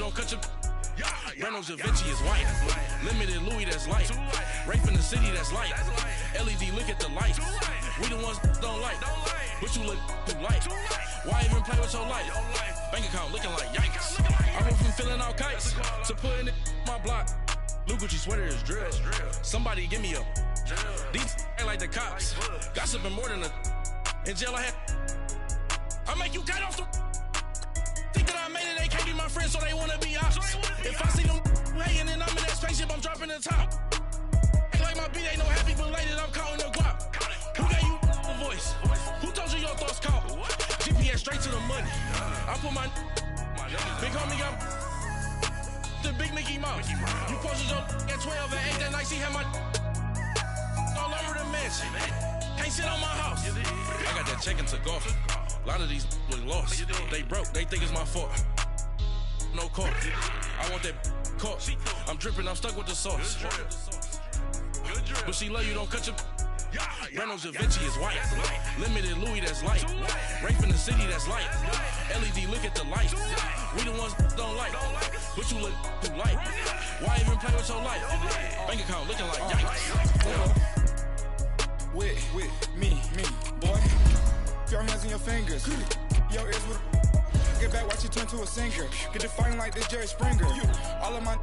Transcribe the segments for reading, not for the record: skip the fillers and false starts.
don't cut your. Reynolds Da Vinci is white. Limited Louis, that's light. Rape in the city, that's light. LED, look at the lights. We the ones don't like. But you look too light. Why even play with your life? Bank account looking like yikes. I went from filling out kites to putting it in my block. Blue Gucci sweater is drill. Somebody give me a. These ain't like the cops. Gossiping more than a. In jail I had. I make you cut off the. Think that I made it, they can't be my friends, so they wanna be ops. If I see them hating and I'm in that spaceship, I'm dropping the top. Ain't like my beat ain't no happy belated, I'm counting the guap. Who gave you the voice? Who told you your thoughts count? GPS straight to the money. I put my big homie got the big Mickey Mouse. You posted your at 12 and 8 that night, she had my all over the mansion. Can't sit on my house. I got that check and took off. A lot of these look lost. They broke, they think it's my fault. No court. I want that court. I'm dripping, I'm stuck with the sauce. But she love you, don't cut your. Reynolds Da Vinci is white. Limited Louis, that's light. Rape in the city, that's light. LED, look at the lights. We the ones don't like. But you look too light. Why even play with your life? Bank account looking like yikes. With me, boy. Your hands and your fingers. Your ears with a. Get back, watch you turn to a singer. Get to fighting like this Jerry Springer. All of my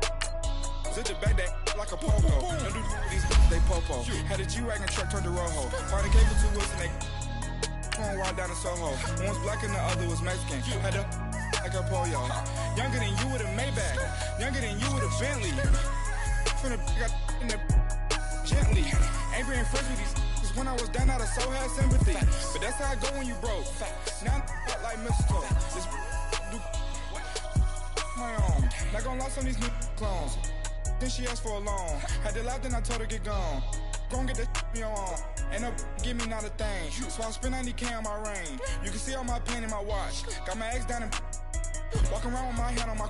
zip the back that like a popo. Don't do these they popo. Had a G-Wagon truck turned to Rojo. Find a cable to us and they going wild down in Soho. One was black and the other was Mexican. Had a like a pollo. Younger than you with a Maybach. Younger than you with a Bentley. From the got in the gently. Ain't being friends with these. When I was down, I so had sympathy. But that's how I go when you broke. Now I'm like mistletoe. Just do my own. Not gonna lie on these new clones. Then she asked for a loan. Had to laugh, then I told her get gone. Gon' get that me on. Ain't no give me not a thing. So I spend 90K on my ring. You can see all my pain in my watch. Got my ex down and walking around with my hand on my.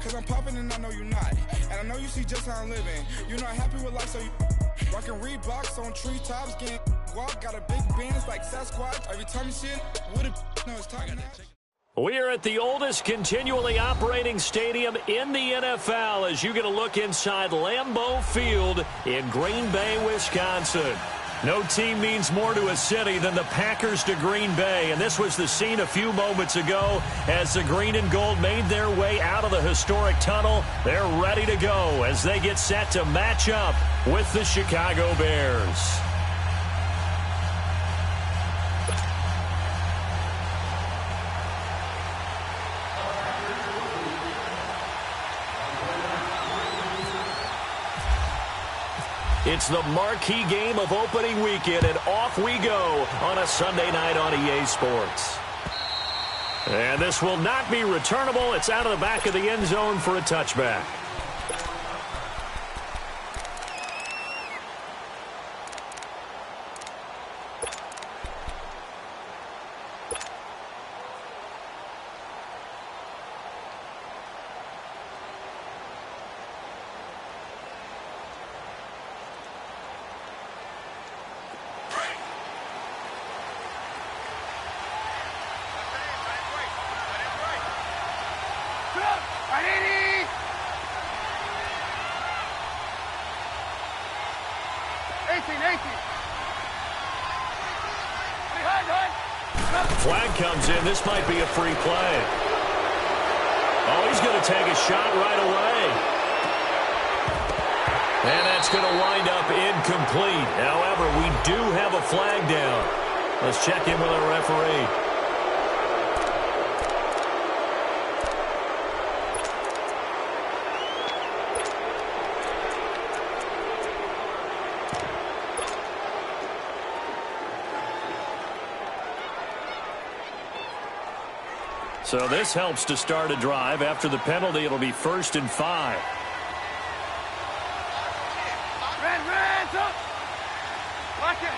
Cause I'm popping and I know you not. And I know you see just how I'm living. You're not happy with life, so you. Rockin' Reeboks on treetops, getting guap, got a big Benz like Sasquatch. Every time you see it, what a no, it's talking that. We are at the oldest continually operating stadium in the NFL as you get a look inside Lambeau Field in Green Bay, Wisconsin. No team means more to a city than the Packers to Green Bay, and this was the scene a few moments ago as the green and gold made their way out of the historic tunnel. They're ready to go as they get set to match up with the Chicago Bears. It's the marquee game of opening weekend, and off we go on a Sunday night on EA Sports. And this will not be returnable. It's out of the back of the end zone for a touchback. Flag comes in. This might be a free play. Oh, he's going to take a shot right away. And that's going to wind up incomplete. However, we do have a flag down. Let's check in with our referee. So this helps to start a drive. After the penalty, it'll be 1st and 5. Hands up. Lock in.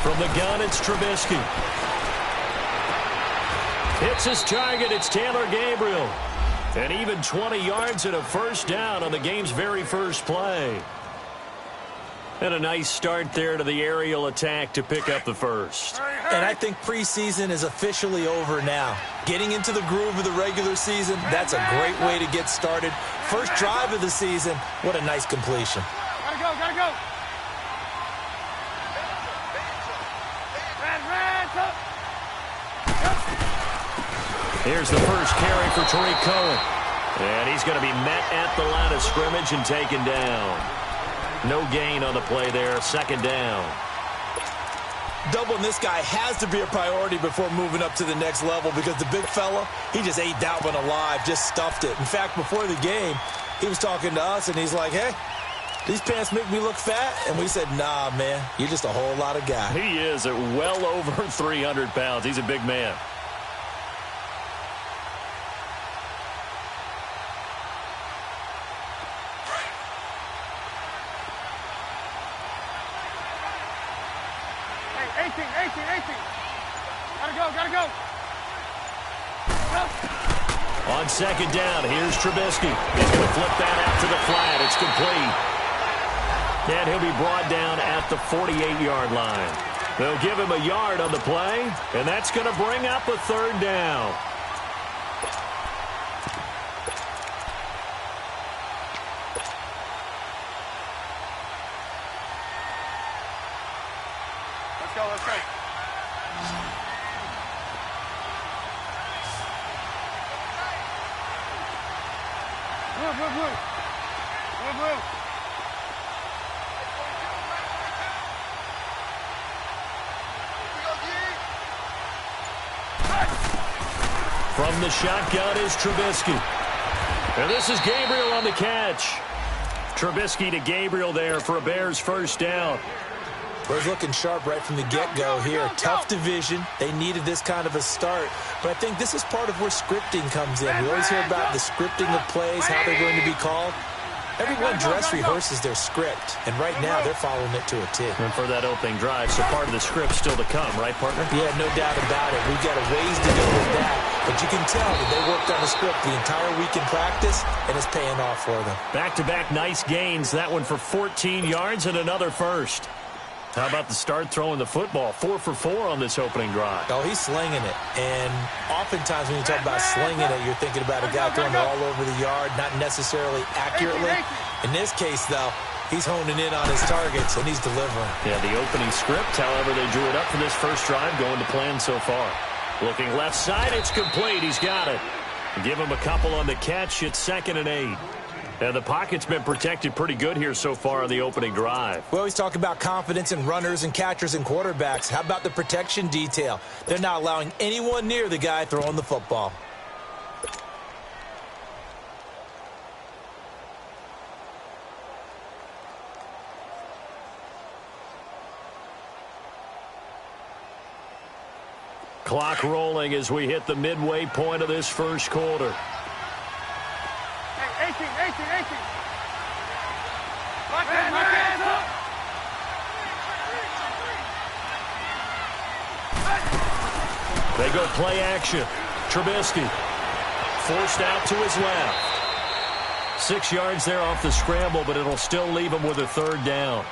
From the gun, it's Trubisky. Hits his target. It's Taylor Gabriel. And even 20 yards and a first down on the game's very first play. And a nice start there to the aerial attack to pick up the first. And I think preseason is officially over now. Getting into the groove of the regular season, that's a great way to get started. First drive of the season, what a nice completion. Gotta go, gotta go. Here's the first carry for Tariq Cohen. And he's going to be met at the line of scrimmage and taken down. No gain on the play there, second down. Doubling this guy has to be a priority before moving up to the next level because the big fella, he just ate that one alive, just stuffed it. In fact, before the game, he was talking to us, and he's like, hey, these pants make me look fat? And we said, nah, man, you're just a whole lot of guy. He is at well over 300 pounds. He's a big man. Hey, 18. Gotta go. On second down, here's Trubisky. He's going to flip that out to the flat. It's complete. And he'll be brought down at the 48-yard line. They'll give him a yard on the play, and that's going to bring up a third down. Let's go. Blue. From the shotgun is Trubisky. And this is Gabriel on the catch. Trubisky to Gabriel there for a Bears first down. Bears looking sharp right from the get-go here. Tough division. They needed this kind of a start. But I think this is part of where scripting comes in. We always hear about the scripting of plays, how they're going to be called. Everyone dress rehearses their script, and right now they're following it to a T. And for that opening drive, so part of the script still to come, right, partner? Yeah, no doubt about it. We've got a ways to go with that. But you can tell that they worked on the script the entire week in practice, and it's paying off for them. Back-to-back nice gains. That one for 14 yards and another first. How about the start throwing the football? 4 for 4 on this opening drive. Oh, he's slinging it. And oftentimes when you talk about slinging it, you're thinking about a guy throwing it all over the yard, not necessarily accurately. In this case, though, he's honing in on his targets, and he's delivering. Yeah, the opening script, however, they drew it up for this first drive, going to plan so far. Looking left side, it's complete. He's got it. Give him a couple on the catch. It's 2nd and 8. And the pocket's been protected pretty good here so far on the opening drive. We always talk about confidence in runners and catchers and quarterbacks. How about the protection detail? They're not allowing anyone near the guy throwing the football. Clock rolling as we hit the midway point of this first quarter. 18. Lock in. They go play action. Trubisky forced out to his left. 6 yards there off the scramble, but it'll still leave him with a third down.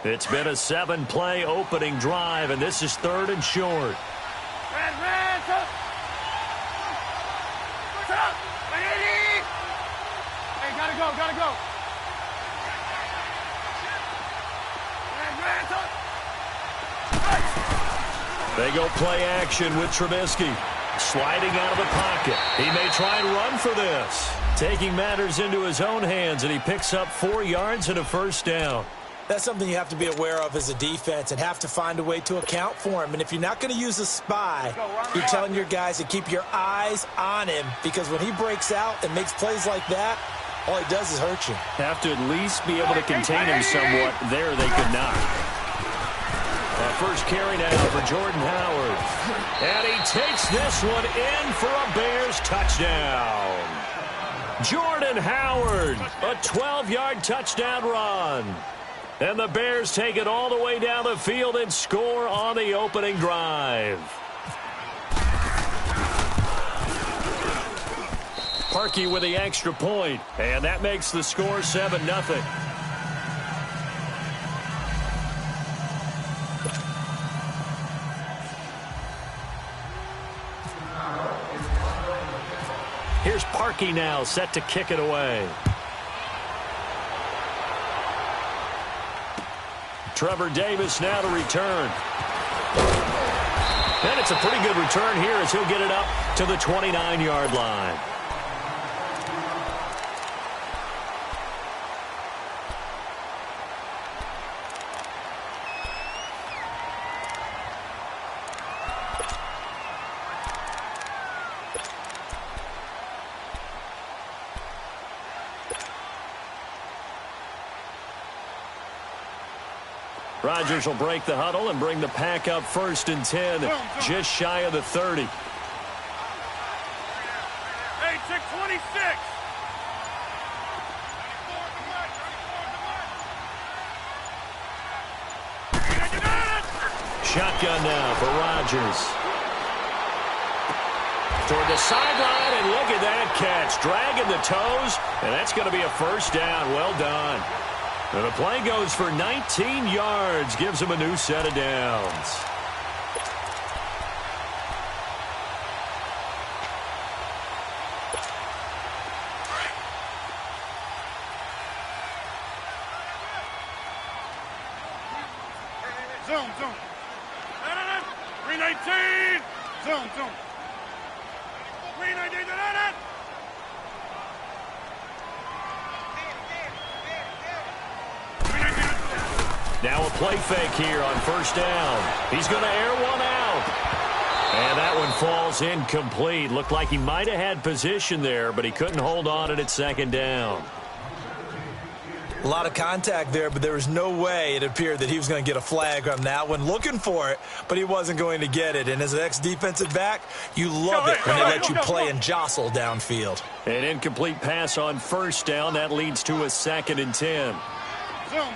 It's been a 7-play opening drive, and this is 3rd and short. Red, up. Hey, gotta go. Red, up. They go play action with Trubisky. Sliding out of the pocket. He may try and run for this. Taking matters into his own hands, and he picks up 4 yards and a first down. That's something you have to be aware of as a defense and have to find a way to account for him. And if you're not going to use a spy, you're telling your guys to keep your eyes on him, because when he breaks out and makes plays like that, all he does is hurt you. Have to at least be able to contain him somewhat. There they could not. First carry now for Jordan Howard. And he takes this one in for a Bears touchdown. Jordan Howard, a 12-yard touchdown run. And the Bears take it all the way down the field and score on the opening drive. Parkey with the extra point, and that makes the score 7-0. Here's Parkey now, set to kick it away. Trevor Davis now to return. And it's a pretty good return here as he'll get it up to the 29-yard line. Rodgers will break the huddle and bring the pack up 1st and 10, just shy of the 30. Hey, check 26. Shotgun now for Rodgers. Toward the sideline, and look at that catch. Dragging the toes, and that's going to be a 1st down. Well done. And the play goes for 19 yards, gives him a new set of downs. Zoom. 319. Zoom. 319. Now a play fake here on 1st down. He's going to air one out. And that one falls incomplete. Looked like he might have had position there, but he couldn't hold on at 2nd down. A lot of contact there, but there was no way it appeared that he was going to get a flag on that one. Looking for it, but he wasn't going to get it. And as an ex-defensive back, you love it when they let you play and jostle downfield. An incomplete pass on 1st down. That leads to a 2nd and 10. Zoom.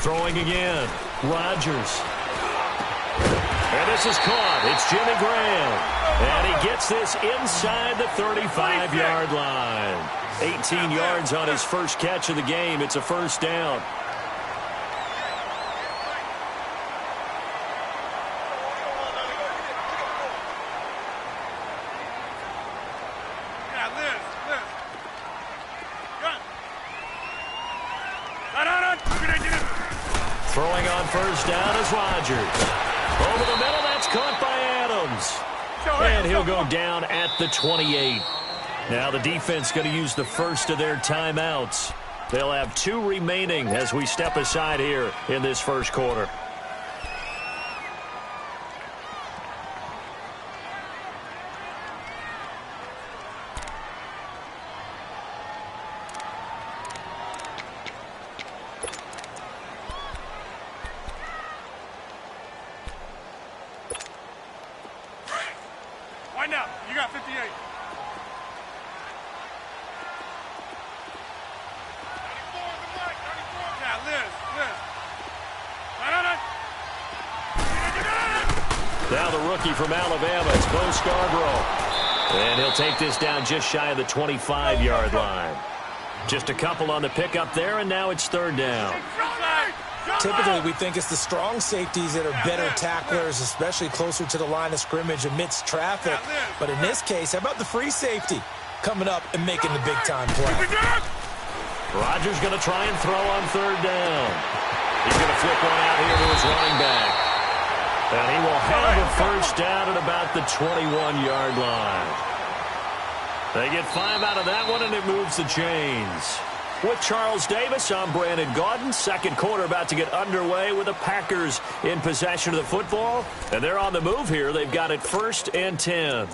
Throwing again. Rodgers. And this is caught. It's Jimmy Graham. And he gets this inside the 35-yard line. 18 yards on his first catch of the game. It's a 1st down. Throwing on 1st down is Rodgers. Over the middle, that's caught by Adams. And he'll go down at the 28. Now the defense going to use the first of their timeouts. They'll have 2 remaining as we step aside here in this 1st quarter. Wind up. You got 58. 94, Yeah, Liz. Now the rookie from Alabama, it's Bo Scarborough. And he'll take this down just shy of the 25-yard line. Just a couple on the pickup there, and now it's 3rd down. Typically, we think it's the strong safeties that are better tacklers, especially closer to the line of scrimmage amidst traffic. But in this case, how about the free safety coming up and making the big-time play? Rodgers going to try and throw on 3rd down. He's going to flip one out here to his running back. And he will have a 1st down at about the 21-yard line. They get 5 out of that one, and it moves the chains. With Charles Davis, I'm Brandon Gaudin. 2nd quarter about to get underway with the Packers in possession of the football. And they're on the move here. They've got it 1st and 10.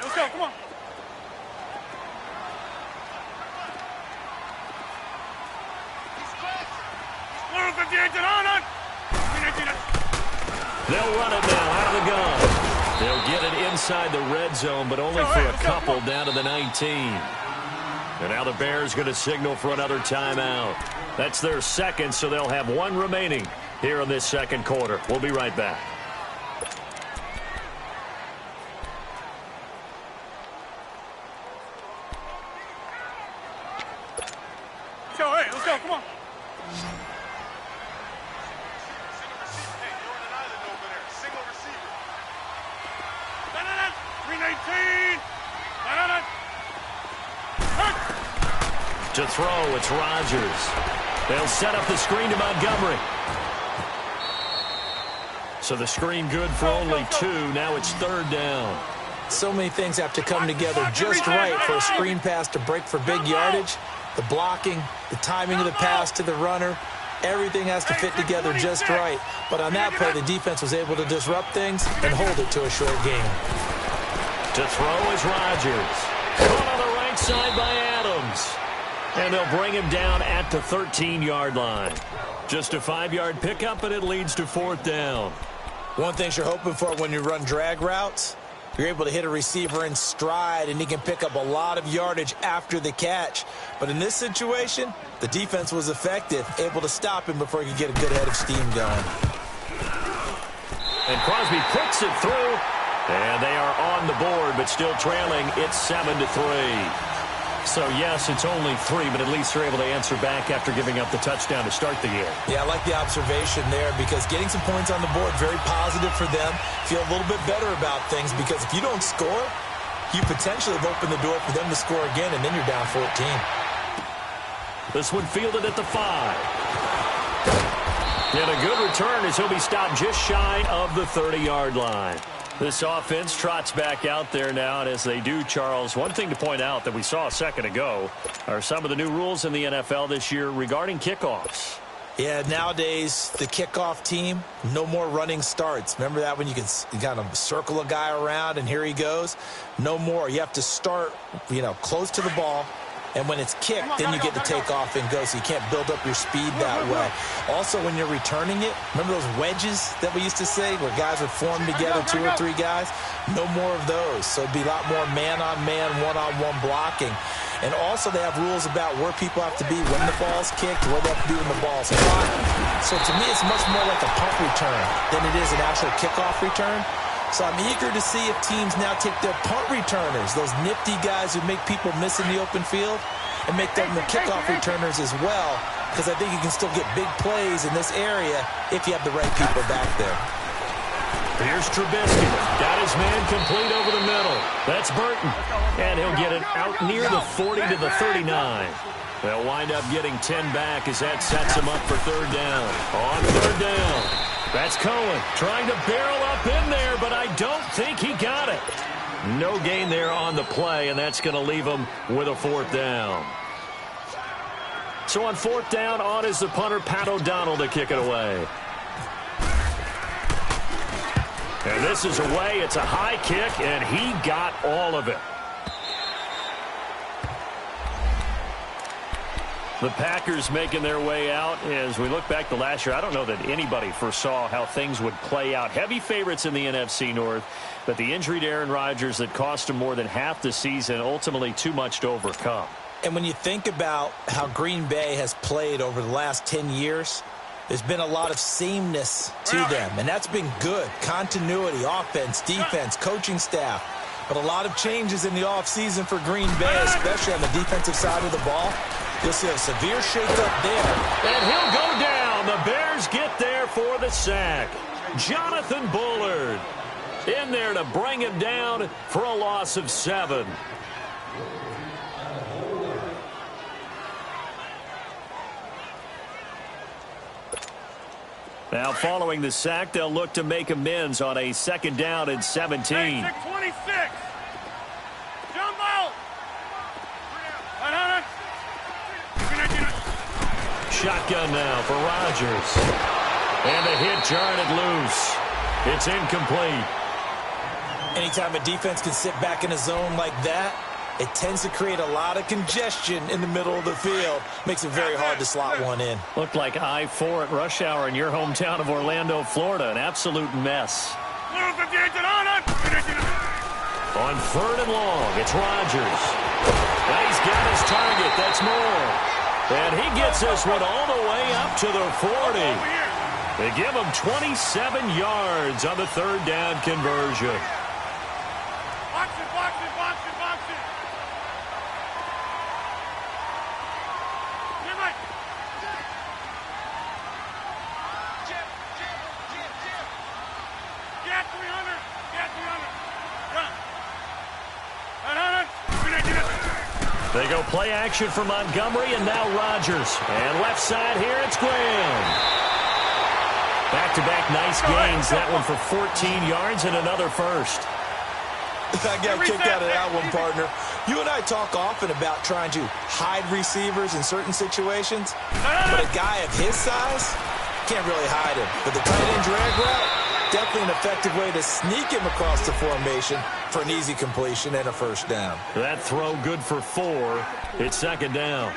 Let's go. Come on. They'll run it now out of the gun. They'll get it inside the red zone, but only for a couple down to the 19. And now the Bears going to signal for another timeout. That's their second, so they'll have one remaining here in this second quarter. We'll be right back. Hey, let's go, come on. Single receiver. 319. To throw, it's Rodgers. They'll set up the screen to Montgomery. So the screen good for only 2. Now it's third down. So many things have to come together just right for a screen pass to break for big yardage. The blocking, the timing of the pass to the runner, everything has to fit together just right. But on that play, the defense was able to disrupt things and hold it to a short game. To throw is Rodgers. Caught on the right side by Adams. And they'll bring him down at the 13-yard line. Just a 5-yard pickup, and it leads to fourth down. One thing you're hoping for when you run drag routes, you're able to hit a receiver in stride, and he can pick up a lot of yardage after the catch. But in this situation, the defense was effective, able to stop him before he could get a good head of steam going. And Crosby puts it through, and they are on the board, but still trailing. It's 7-3. So, yes, it's only 3, but at least they're able to answer back after giving up the touchdown to start the game. Yeah, I like the observation there because getting some points on the board, very positive for them. Feel a little bit better about things because if you don't score, you potentially have opened the door for them to score again, and then you're down 14. This one fielded at the 5. And a good return as he'll be stopped just shy of the 30-yard line. This offense trots back out there now, and as they do, Charles, one thing to point out that we saw a second ago are some of the new rules in the NFL this year regarding kickoffs. Yeah, nowadays, the kickoff team, no more running starts. Remember that when you kind of circle a guy around and here he goes? No more. You have to start, close to the ball. And when it's kicked, then you get to take off and go, so you can't build up your speed that way. Also, when you're returning it, remember those wedges that we used to say where guys would form together, 2 or 3 guys? No more of those. So it'd be a lot more man-on-man, one-on-one blocking. And also they have rules about where people have to be when the ball's kicked, where they have to be when the ball's caught. So to me, it's much more like a punt return than it is an actual kickoff return. So I'm eager to see if teams now take their punt returners, those nifty guys who make people miss in the open field, and make them the kickoff returners as well, because I think you can still get big plays in this area if you have the right people back there. Here's Trubisky. Got his man complete over the middle. That's Burton. And he'll get it out near the 40 to the 39. They'll wind up getting 10 back as that sets them up for third down. On third down. That's Cohen trying to barrel up in there, but I don't think he got it. No gain there on the play, and that's going to leave him with a fourth down. So on fourth down, on is the punter, Pat O'Donnell, to kick it away. And this is away. It's a high kick, and he got all of it. The Packers making their way out. As we look back to last year, I don't know that anybody foresaw how things would play out. Heavy favorites in the NFC North, but the injury to Aaron Rodgers that cost him more than half the season, ultimately too much to overcome. And when you think about how Green Bay has played over the last 10 years, there's been a lot of sameness to them, and that's been good. Continuity, offense, defense, coaching staff. But a lot of changes in the offseason for Green Bay, especially on the defensive side of the ball. You'll see a severe shakeup there. And he'll go down. The Bears get there for the sack. Jonathan Bullard in there to bring him down for a loss of 7. Now, following the sack, they'll look to make amends on a second down and 17. Hey, 26. Jumbo. Shotgun now for Rodgers. And the hit jarred it loose. It's incomplete. Anytime a defense can sit back in a zone like that, it tends to create a lot of congestion in the middle of the field. Makes it very hard to slot one in. Looked like I-4 at rush hour in your hometown of Orlando, Florida. An absolute mess. On 3rd and long, it's Rodgers. Now he's got his target. That's Moore. And he gets this one all the way up to the 40. They give him 27 yards on the 3rd down conversion. Box it, box it, box it, box it. Get right. Get 300. Get 300. Run. They go play action for Montgomery, and now Rodgers. And left side here, it's Graham. Back-to-back nice gains. That one for 14 yards and another first. I got kicked out of that one, partner. You and I talk often about trying to hide receivers in certain situations, but a guy of his size can't really hide him. But the tight end drag route, definitely an effective way to sneak him across the formation for an easy completion and a first down. That throw good for 4. It's 2nd down.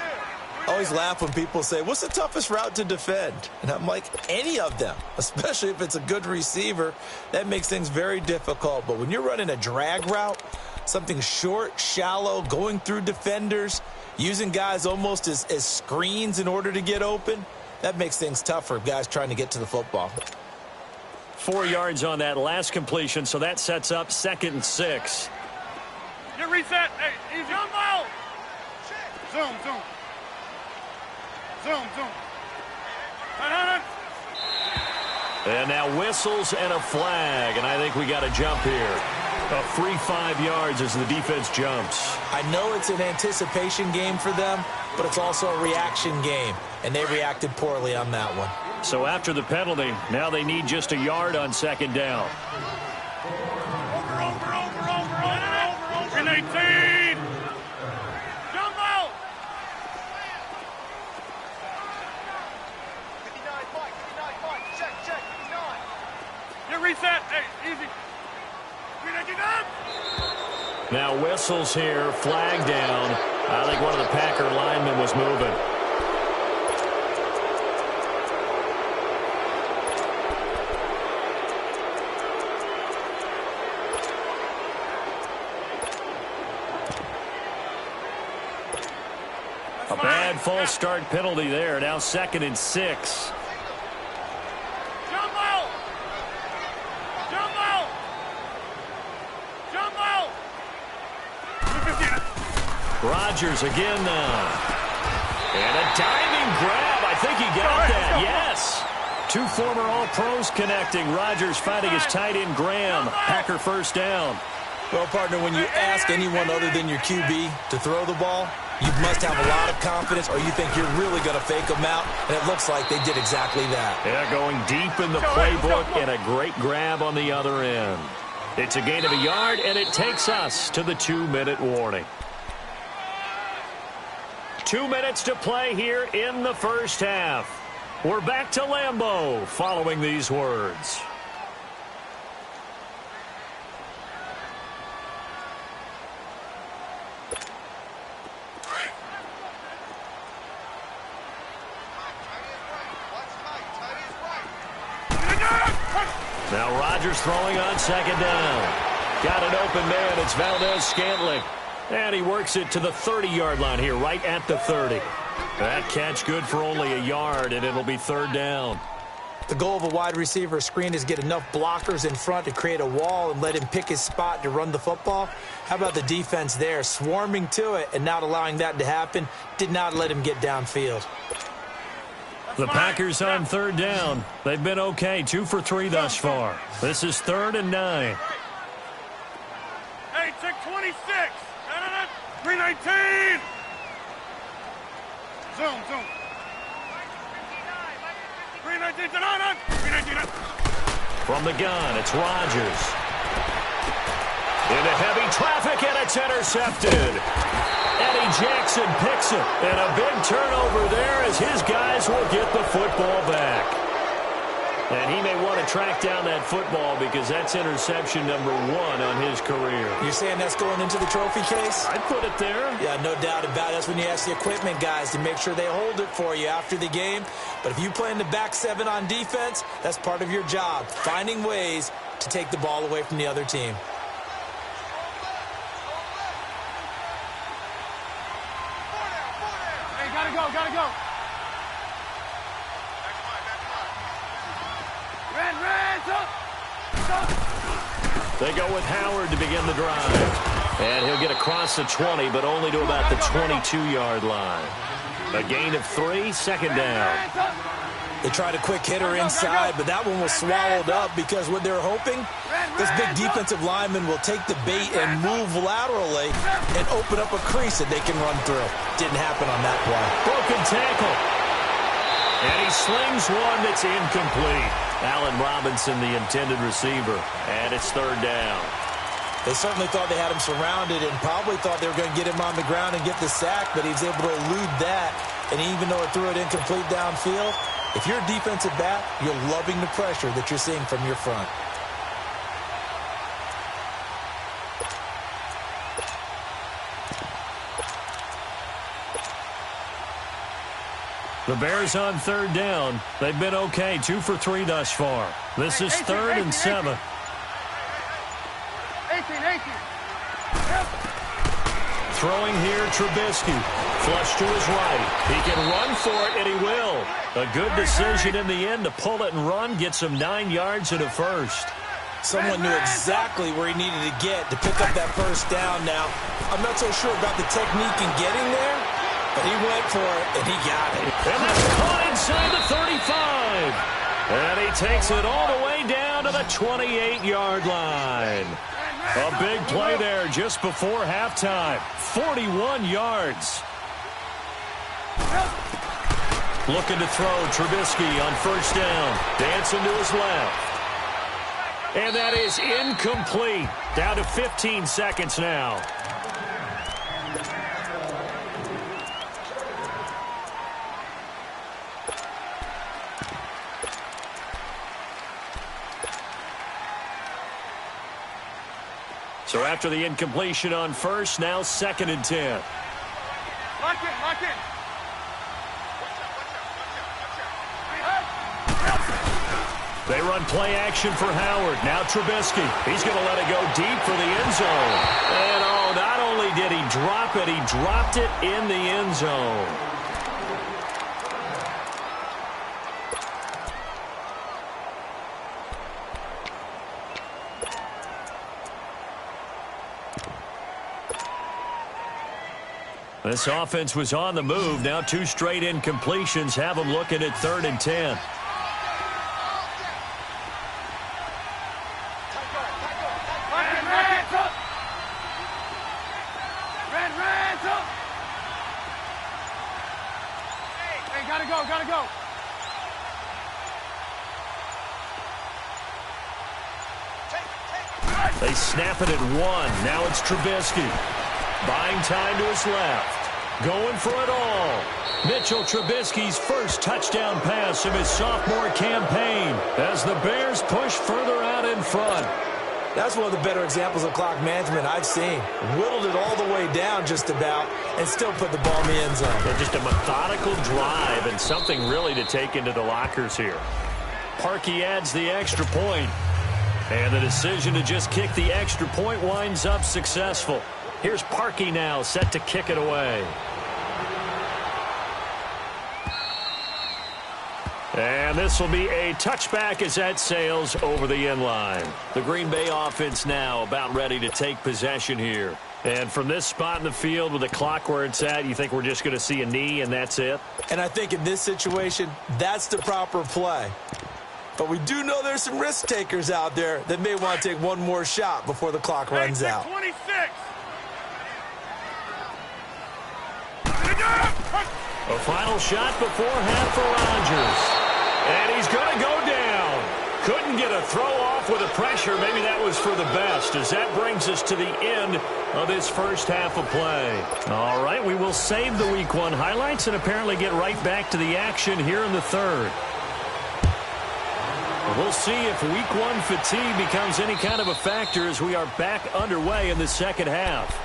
I always laugh when people say, what's the toughest route to defend? And I'm like, any of them, especially if it's a good receiver. That makes things very difficult. But when you're running a drag route, something short, shallow, going through defenders, using guys almost as screens in order to get open, that makes things tougher, guys trying to get to the football. 4 yards on that last completion, so that sets up 2nd and 6. Get reset. Hey, easy. Jumbo. Zoom, zoom. Zoom, zoom. And now whistles and a flag, and I think we got a jump here. A free 5 yards as the defense jumps. I know it's an anticipation game for them, but it's also a reaction game, and they reacted poorly on that one. So after the penalty, now they need just a yard on 2nd down. Over. 18. Jumbo. 59. Check. 59. Get reset. Hey, easy. Now whistles here, flag down. I think one of the Packer linemen was moving. A bad false start penalty there. Now 2nd and 6. Rodgers again now. And a diving grab. I think he got that. Yes. 2 former All-Pros connecting. Rodgers fighting his tight end Graham. Packer first down. Well, partner, when you ask anyone other than your QB to throw the ball, you must have a lot of confidence or you think you're really going to fake them out, and it looks like they did exactly that. Yeah, going deep in the playbook and a great grab on the other end. It's a gain of a yard, and it takes us to the 2-minute warning. 2 minutes to play here in the first half. We're back to Lambeau following these words. Now Rodgers throwing on 2nd down. Got an open man. It's Valdez-Scantling. And he works it to the 30-yard line here, right at the 30. That catch good for only a yard, and it'll be 3rd down. The goal of a wide receiver screen is get enough blockers in front to create a wall and let him pick his spot to run the football. How about the defense there, swarming to it and not allowing that to happen? Did not let him get downfield. The Packers on 3rd down. They've been okay, 2 for 3 thus far. This is 3rd and 9. Hey, check 26. 319. Zoom. 319. 319. From the gun, it's Rodgers. Into heavy traffic, and it's intercepted. Eddie Jackson picks it, and a big turnover there as his guys will get the football back. And he may want to track down that football because that's interception number 1 on his career. You're saying that's going into the trophy case? I'd put it there. Yeah, no doubt about it. That's when you ask the equipment guys to make sure they hold it for you after the game. But if you play in the back 7 on defense, that's part of your job, finding ways to take the ball away from the other team. Hey, gotta go, gotta go. They go with Howard to begin the drive. And he'll get across the 20, but only to about the 22-yard line. A gain of 3, second down. They tried a quick hitter inside, but that one was swallowed up because what they're hoping, this big defensive lineman will take the bait and move laterally and open up a crease that they can run through. Didn't happen on that play. Broken tackle. And he slings one that's incomplete. Allen Robinson, the intended receiver. And it's third down. They certainly thought they had him surrounded and probably thought they were going to get him on the ground and get the sack, but he was able to elude that. And even though it threw it incomplete downfield, if you're a defensive back, you're loving the pressure that you're seeing from your front. The Bears on third down. They've been okay, 2 for 3 thus far. This is 3rd and 7. 18. Throwing here, Trubisky. Flush to his right. He can run for it, and he will. A good decision in the end to pull it and run. Gets him 9 yards and a first. Someone knew exactly where he needed to get to pick up that first down. Now, I'm not so sure about the technique in getting there, but he went for it, and he got it. And that's caught inside the 35. And he takes it all the way down to the 28-yard line. A big play there just before halftime. 41 yards. Looking to throw, Trubisky on first down. Dancing to his left. And that is incomplete. Down to 15 seconds now. So after the incompletion on first, now 2nd and 10. Lock in. They run play action for Howard. Now Trubisky. He's going to let it go deep for the end zone. And oh, not only did he drop it, he dropped it in the end zone. This offense was on the move. Now 2 straight incompletions have them looking at 3rd and 10. Hey, gotta go. They snap it at 1. Now it's Trubisky. Buying time to his left. Going for it all. Mitchell Trubisky's first touchdown pass of his sophomore campaign as the Bears push further out in front. That's one of the better examples of clock management I've seen. Whittled it all the way down just about and still put the ball in the end zone. Yeah, just a methodical drive and something really to take into the lockers here. Parkey adds the extra point. And the decision to just kick the extra point winds up successful. Here's Parkey now, set to kick it away. And this will be a touchback as that sails over the end line. The Green Bay offense now about ready to take possession here. And from this spot in the field with the clock where it's at, you think we're just going to see a knee and that's it? And I think in this situation, that's the proper play. But we do know there's some risk takers out there that may want to take one more shot before the clock runs out. 26. A final shot before half for Rodgers. And he's going to go down. Couldn't get a throw off with the pressure. Maybe that was for the best, as that brings us to the end of this first half of play. All right, we will save the Week 1 highlights and apparently get right back to the action here in the third. We'll see if week one fatigue becomes any kind of a factor as we are back underway in the second half.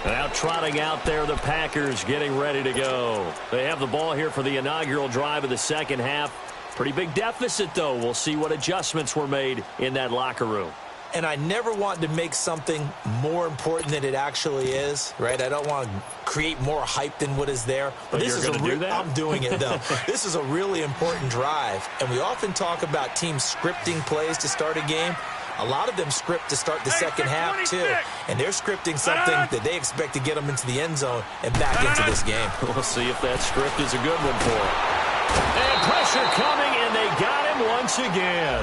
Now trotting out there, the Packers getting ready to go. They have the ball here for the inaugural drive of the second half. Pretty big deficit, though. We'll see what adjustments were made in that locker room. And I never want to make something more important than it actually is, right? I don't want to create more hype than what is there. But this is I'm doing it, though. This is a really important drive. And we often talk about teams scripting plays to start a game. A lot of them script to start the second half, too. And they're scripting something that they expect to get them into the end zone and back into this game. We'll see if that script is a good one for them. And pressure coming, and they got him once again.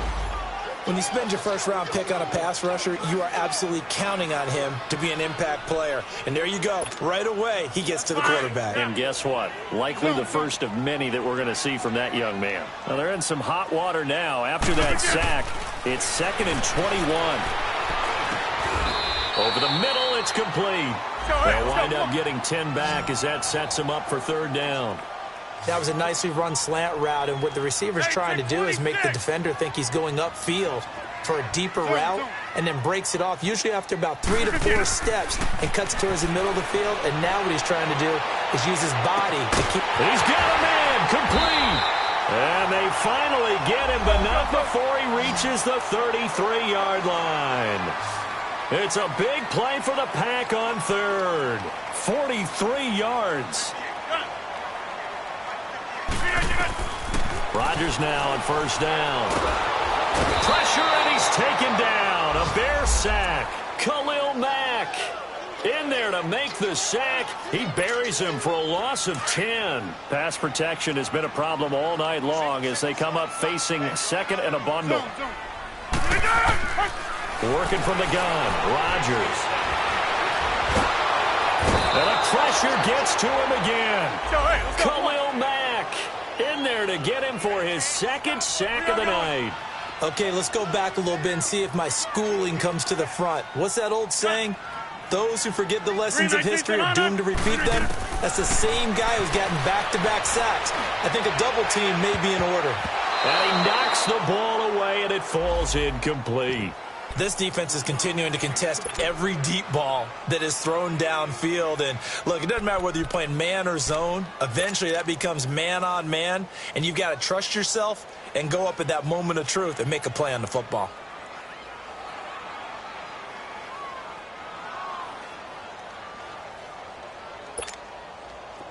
When you spend your first-round pick on a pass rusher, you are absolutely counting on him to be an impact player. And there you go. Right away, he gets to the quarterback. And guess what? Likely the first of many that we're going to see from that young man. Now, they're in some hot water now. After that sack, it's 2nd and 21. Over the middle, it's complete. They'll wind up getting 10 back as that sets them up for 3rd down. That was a nicely run slant route, and what the receiver's trying to do is make the defender think he's going upfield for a deeper route and then breaks it off, usually after about 3 to 4 steps, and cuts towards the middle of the field. And now what he's trying to do is use his body to keep... He's got a man, complete. And they finally get him, but not before he reaches the 33-yard line. It's a big play for the Pack on 3rd. 43 yards. Rodgers now on 1st down. Pressure, and he's taken down. A Bear sack. Khalil Mack in there to make the sack. He buries him for a loss of 10. Pass protection has been a problem all night long as they come up facing 2nd and a bundle. Working from the gun. Rodgers. And the pressure gets to him again. Khalil Mack in there to get him for his 2nd sack of the night. Okay, let's go back a little bit and see if my schooling comes to the front. What's that old saying? Those who forget the lessons of history are doomed to repeat them. That's the same guy who's gotten back-to-back sacks. I think a double team may be in order. And he knocks the ball away, and it falls incomplete. This defense is continuing to contest every deep ball that is thrown downfield. And, look, it doesn't matter whether you're playing man or zone. Eventually, that becomes man-on-man, and you've got to trust yourself and go up at that moment of truth and make a play on the football.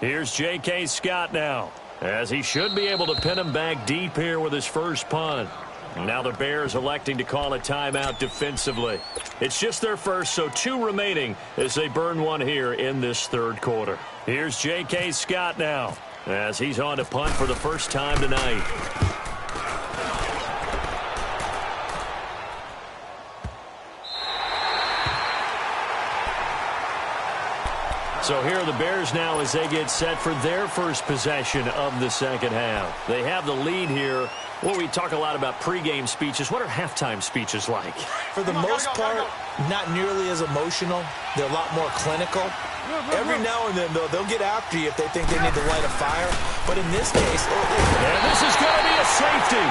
Here's J.K. Scott now, as he should be able to pin him back deep here with his first punt. Now the Bears electing to call a timeout defensively. It's just their first, so 2 remaining as they burn one here in this 3rd quarter. Here's J.K. Scott now, as he's on to punt for the first time tonight. So here are the Bears now as they get set for their first possession of the second half. They have the lead here. Well, we talk a lot about pregame speeches. What are halftime speeches like? For the most part, not nearly as emotional. They're a lot more clinical. Every now and then, though, they'll get after you if they think they need to light a fire. But in this case... And this is going to be a safety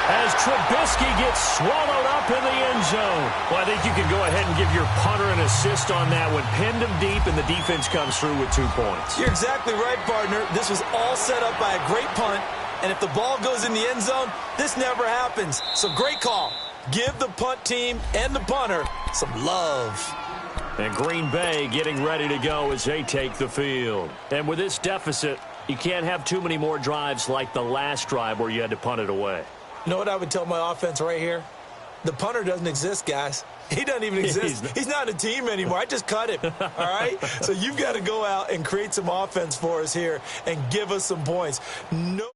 as Trubisky gets swallowed up in the end zone. Well, I think you can go ahead and give your punter an assist on that one. Pinned him deep, and the defense comes through with 2 points. You're exactly right, partner. This was all set up by a great punt. And if the ball goes in the end zone, this never happens. So great call. Give the punt team and the punter some love. And Green Bay getting ready to go as they take the field. And with this deficit, you can't have too many more drives like the last drive where you had to punt it away. You know what I would tell my offense right here? The punter doesn't exist, guys. He doesn't even exist. He's not a team anymore. I just cut him, all right? So you've got to go out and create some offense for us here and give us some points. No.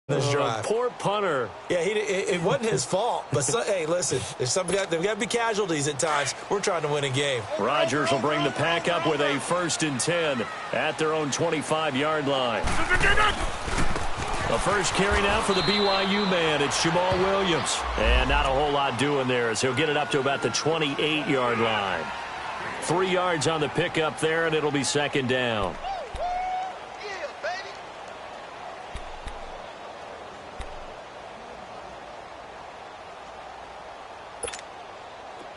This drive. Poor punter. Yeah, it wasn't his fault. But, hey, listen, there's there've got to be casualties at times. We're trying to win a game. Rodgers will bring the Pack up with a 1st and 10 at their own 25-yard line. The first carry now for the BYU man. It's Jamal Williams. And not a whole lot doing there as he'll get it up to about the 28-yard line. 3 yards on the pickup there, and it'll be 2nd down.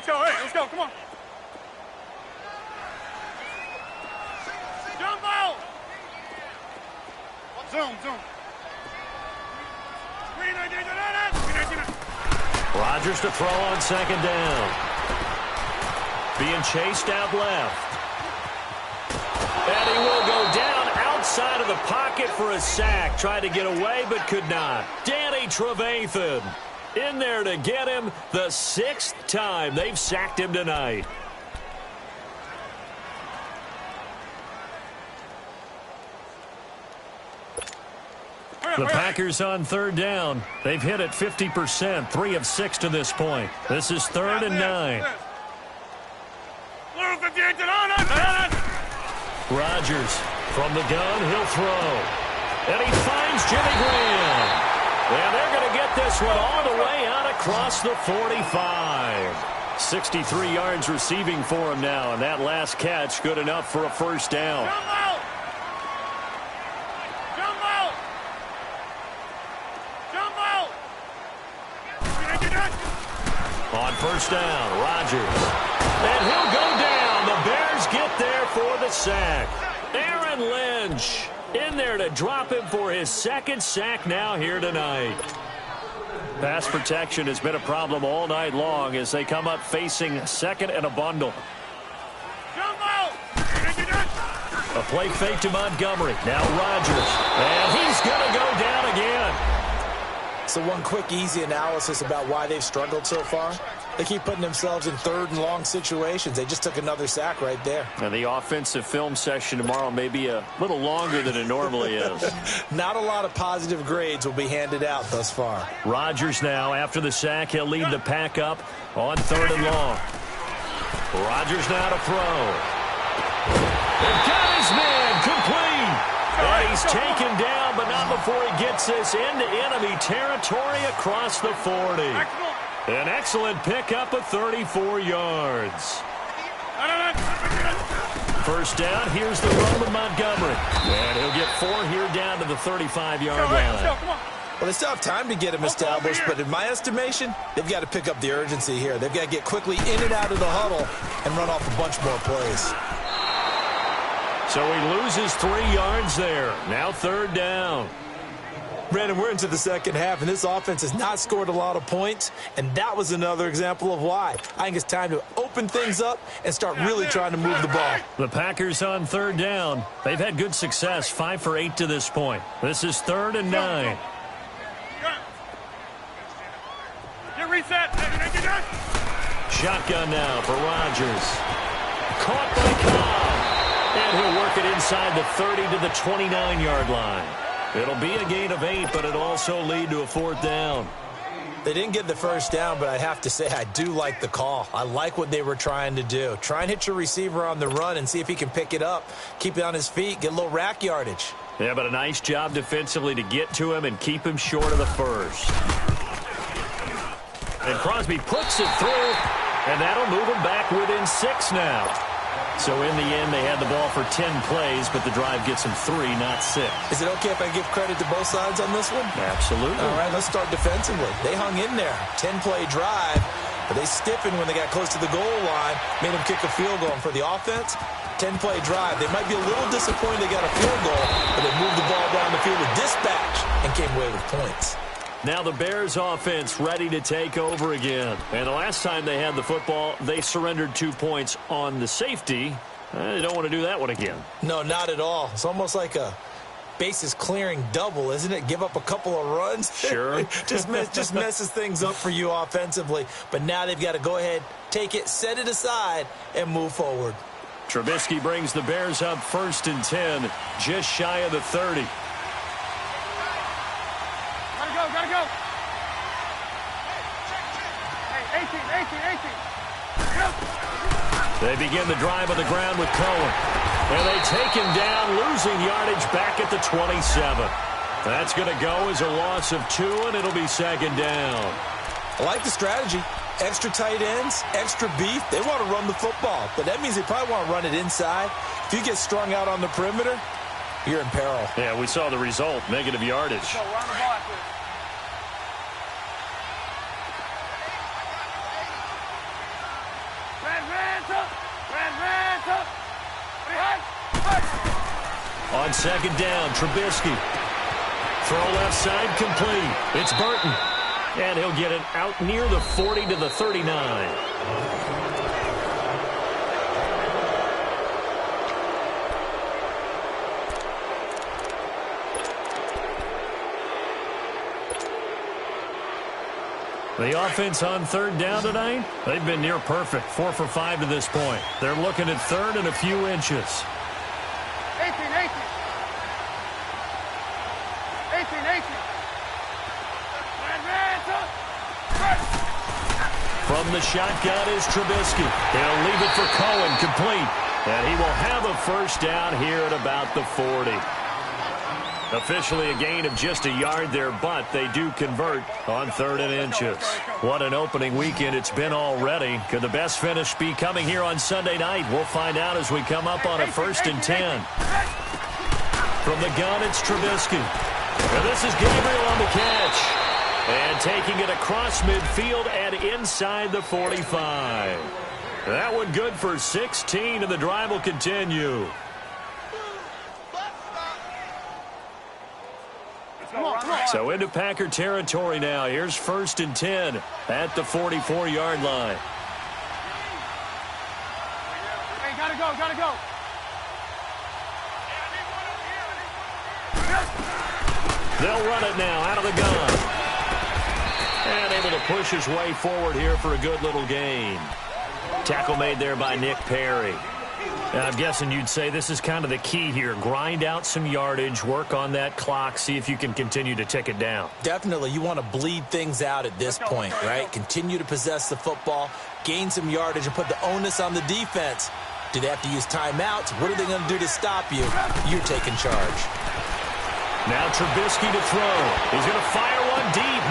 Let's go, come on. Jump out! Zoom. Rodgers to throw on second down. Being chased out left. And he will go down outside of the pocket for a sack. Tried to get away but could not. Danny Trevathan in there to get him the 6th time they've sacked him tonight. The Packers on third down. They've hit it 50%, 3 of 6 to this point. This is 3rd and 9. Rodgers from the gun, he'll throw. And he finds Jimmy Graham. And they're going to get this one all the way out across the 45. 63 yards receiving for him now, and that last catch good enough for a first down. On first down, Rodgers. And he'll go down. The Bears get there for the sack. Aaron Lynch in there to drop him for his 2nd sack now here tonight. Pass protection has been a problem all night long as they come up facing 2nd and a bundle. A play fake to Montgomery. Now Rodgers. And he's going to go down again. So one quick, easy analysis about why they've struggled so far. They keep putting themselves in 3rd and long situations. They just took another sack right there. And the offensive film session tomorrow may be a little longer than it normally is. Not a lot of positive grades will be handed out thus far. Rodgers now, after the sack, he'll lead the pack up on 3rd and long. Rodgers now to throw. They've got his man complete. And he's taken down, but not before he gets this into enemy territory across the 40. An excellent pickup of 34 yards. First down, here's the run with Montgomery. And he'll get 4 here down to the 35-yard line. Well, they still have time to get him established, but in my estimation, they've got to pick up the urgency here. They've got to get quickly in and out of the huddle and run off a bunch more plays. So he loses 3 yards there. Now 3rd down. Brandon, we're into the second half, and this offense has not scored a lot of points, and that was another example of why. I think it's time to open things up and start really trying to move the ball. The Packers on 3rd down. They've had good success, 5 for 8 to this point. This is 3rd and 9. Get reset. Shotgun now for Rodgers. Caught by Cobb. And he'll work it inside the 30 to the 29-yard line. It'll be a gain of 8, but it'll also lead to a 4th down. They didn't get the first down, but I have to say I do like the call. I like what they were trying to do. Try and hit your receiver on the run and see if he can pick it up, keep it on his feet, get a little rack yardage. Yeah, but a nice job defensively to get to him and keep him short of the first. And Crosby puts it through, and that'll move him back within 6 now. So in the end, they had the ball for 10 plays, but the drive gets them 3, not 6. Is it okay if I give credit to both sides on this one? Absolutely. All right, let's start defensively. They hung in there. 10-play drive, but they stiffened when they got close to the goal line, made them kick a field goal. And for the offense, 10-play drive. They might be a little disappointed they got a field goal, but they moved the ball down the field with dispatch and came away with points. Now the Bears offense ready to take over again. And the last time they had the football, they surrendered 2 points on the safety. They don't want to do that one again. No, not at all. It's almost like a bases clearing double, isn't it? Give up a couple of runs. Sure. just messes things up for you offensively. But now they've got to go ahead, take it, set it aside, and move forward. Trubisky brings the Bears up 1st and 10, just shy of the 30. Gotta go. Hey, 18. They begin the drive on the ground with Cohen. And they take him down, losing yardage back at the 27. That's going to go as a loss of 2, and it'll be 2nd down. I like the strategy. Extra tight ends, extra beef. They want to run the football, but that means they probably want to run it inside. If you get strung out on the perimeter, you're in peril. Yeah, we saw the result, negative yardage. Go, run the ball after this. On second down, Trubisky. Throw left side complete. It's Burton. And he'll get it out near the 40 to the 39. The offense on third down tonight, they've been near perfect. 4 for 5 to this point. They're looking at third and a few inches. 18. From the shotgun is Trubisky. He'll leave it for Cohen, complete. And he will have a first down here at about the 40. Officially a gain of just a yard there, but they do convert on third and inches. What an opening weekend it's been already. Could the best finish be coming here on Sunday night? We'll find out as we come up on a 1st and 10. From the gun, it's Trubisky. And this is Gabriel on the catch. And taking it across midfield and inside the 45. That one good for 16, and the drive will continue. So into Packer territory now. Here's 1st and 10 at the 44-yard line. Hey, gotta go. They'll run it now out of the gun. And able to push his way forward here for a good little gain. Tackle made there by Nick Perry. And I'm guessing you'd say this is kind of the key here. Grind out some yardage, work on that clock, see if you can continue to tick it down. Definitely. You want to bleed things out at this point, right? Continue to possess the football, gain some yardage, and put the onus on the defense. Do they have to use timeouts? What are they going to do to stop you? You're taking charge. Now Trubisky to throw. He's going to fire one deep.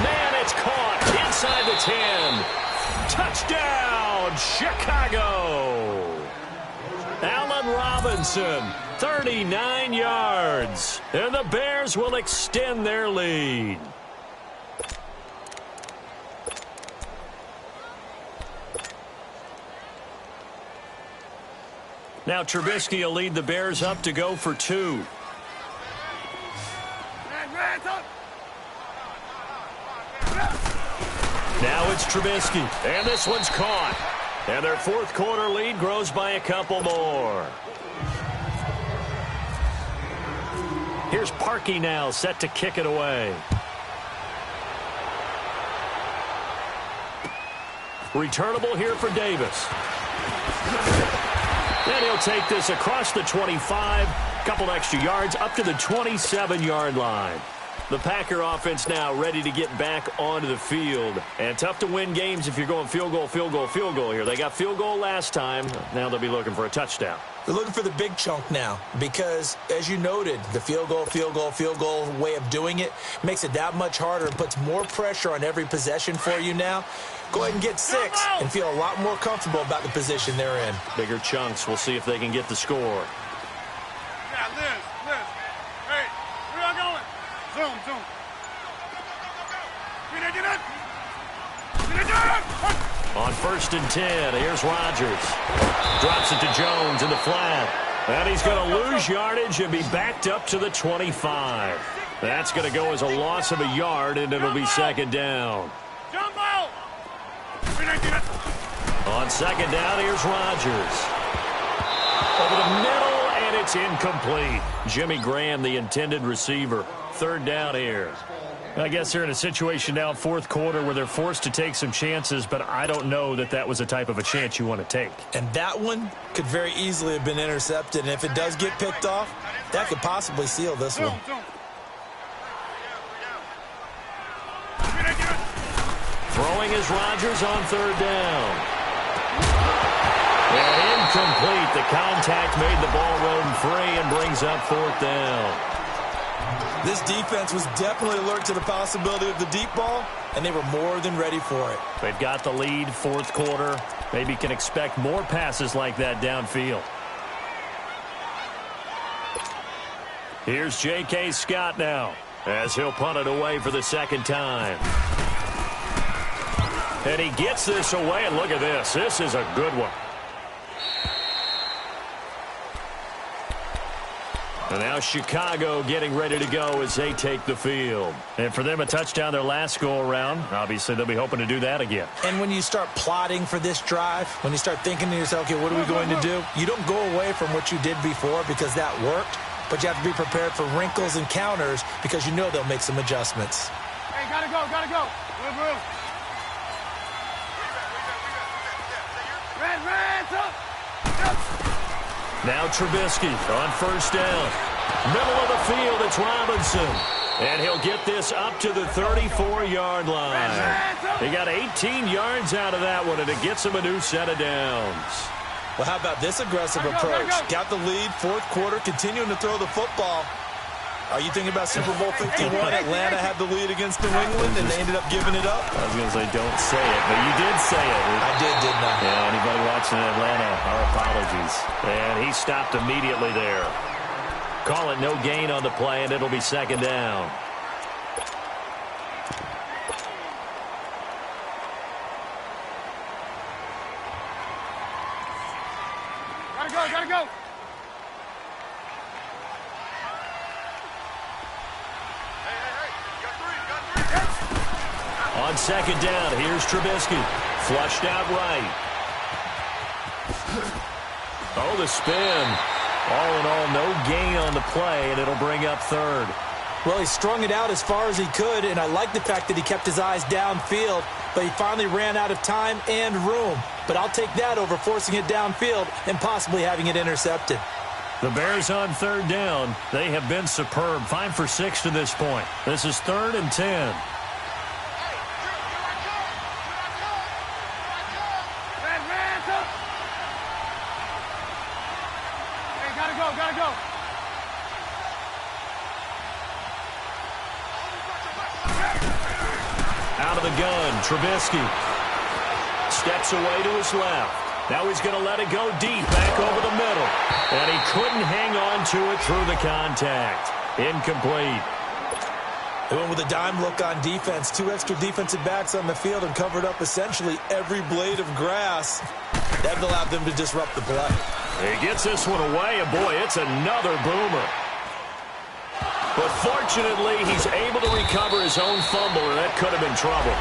Man, it's caught inside the 10. Touchdown, Chicago. Allen Robinson, 39 yards. And the Bears will extend their lead. Now Trubisky will lead the Bears up to go for 2. Now it's Trubisky, and this one's caught. And their 4th quarter lead grows by a couple more. Here's Parkey now, set to kick it away. Returnable here for Davis. And he'll take this across the 25, couple extra yards, up to the 27-yard line. The Packer offense now ready to get back onto the field. And tough to win games if you're going field goal here. They got field goal last time. Now they'll be looking for a touchdown. They're looking for the big chunk now because, as you noted, the field goal way of doing it makes it that much harder and puts more pressure on every possession for you now. Go ahead and get 6 and feel a lot more comfortable about the position they're in. Bigger chunks. We'll see if they can get the score. Yeah, Liz. Hey, where y'all going? Zoom. On 1st and 10, here's Rodgers. Drops it to Jones in the flat. And he's going to lose yardage and be backed up to the 25. That's going to go as a loss of a yard, and it'll be 2nd down. On 2nd down, here's Rodgers. Over the middle, and it's incomplete. Jimmy Graham, the intended receiver. 3rd down here. I guess they're in a situation now, 4th quarter, where they're forced to take some chances, but I don't know that that was the type of a chance you want to take. And that one could very easily have been intercepted, and if it does get picked off, that could possibly seal this one. Throwing is Rodgers on 3rd down. And incomplete. The contact made the ball roam free and brings up 4th down. This defense was definitely alert to the possibility of the deep ball, and they were more than ready for it. They've got the lead, 4th quarter. Maybe can expect more passes like that downfield. Here's J.K. Scott now, as he'll punt it away for the 2nd time. And he gets this away, and look at this. This is a good one. And now Chicago getting ready to go as they take the field. And for them, a touchdown their last go-around. Obviously, they'll be hoping to do that again. And when you start plotting for this drive, when you start thinking to yourself, okay, what are we going to do? You don't go away from what you did before because that worked, but you have to be prepared for wrinkles and counters because you know they'll make some adjustments. Hey, gotta go, gotta go. Move. Red, up. Now Trubisky on first down. Middle of the field, it's Robinson. And he'll get this up to the 34-yard line. He got 18 yards out of that one, and it gets him a new set of downs. Well, how about this aggressive approach? Got the lead, fourth quarter, continuing to throw the football. Are you thinking about Super Bowl 51? Atlanta had the lead against New England, and they ended up giving it up? I was going to say, don't say it, but you did say it. I did, didn't I? Yeah, anybody watching in Atlanta, our apologies. And he stopped immediately there. Call it no gain on the play, and it'll be second down. Gotta go. On second down, here's Trubisky. Flushed out right. Oh, the spin. All in all, no gain on the play, and it'll bring up third. Well, he strung it out as far as he could, and I like the fact that he kept his eyes downfield, but he finally ran out of time and room. But I'll take that over forcing it downfield and possibly having it intercepted. The Bears on third down. They have been superb. 5 for 6 to this point. This is 3rd and 10. Gotta go. Out of the gun, Trubisky steps away to his left. Now he's going to let it go deep, back over the middle. And he couldn't hang on to it through the contact. Incomplete. They went with a dime look on defense. 2 extra defensive backs on the field and covered up essentially every blade of grass. That allowed them to disrupt the play. He gets this one away, and boy, it's another boomer. But fortunately, he's able to recover his own fumble, and that could have been trouble.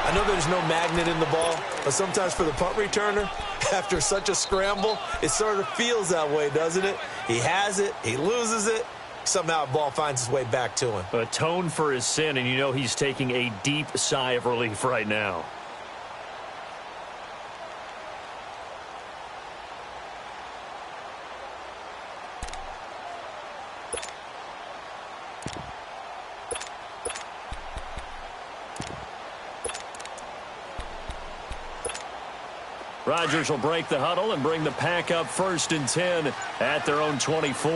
I know there's no magnet in the ball, but sometimes for the punt returner, after such a scramble, it sort of feels that way, doesn't it? He has it, he loses it, somehow the ball finds its way back to him. Atone for his sin, and you know he's taking a deep sigh of relief right now. Rodgers will break the huddle and bring the pack up 1st and 10 at their own 24.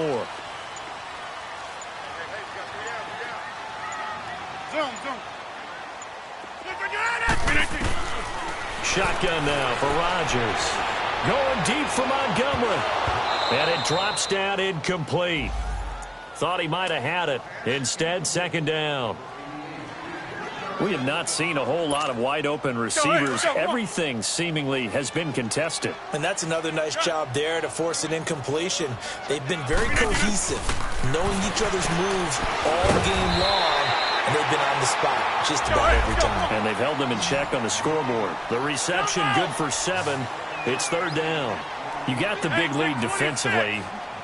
Zoom. Shotgun now for Rodgers. Going deep for Montgomery. And it drops down incomplete. Thought he might have had it. Instead, 2nd down. We have not seen a whole lot of wide-open receivers. Everything seemingly has been contested. And that's another nice job there to force an incompletion. They've been very cohesive, knowing each other's moves all game long, and they've been on the spot just about every time. And they've held them in check on the scoreboard. The reception good for 7. It's 3rd down. You got the big lead defensively.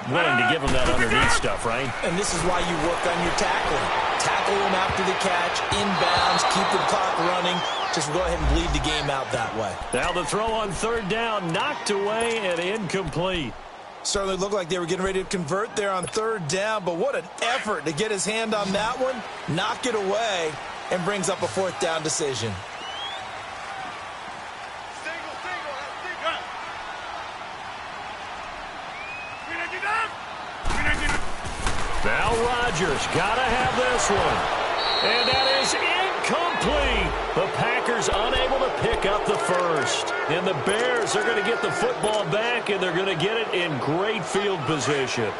Willing to give them that underneath stuff, right? And this is why you work on your tackling. Tackle them after the catch, inbounds, keep the clock running. Just go ahead and bleed the game out that way. Now the throw on 3rd down, knocked away and incomplete. Certainly looked like they were getting ready to convert there on 3rd down, but what an effort to get his hand on that one, knock it away, and brings up a 4th down decision. Now Rodgers got to have this one. And that is incomplete. The Packers unable to pick up the first. And the Bears are going to get the football back, and they're going to get it in great field position.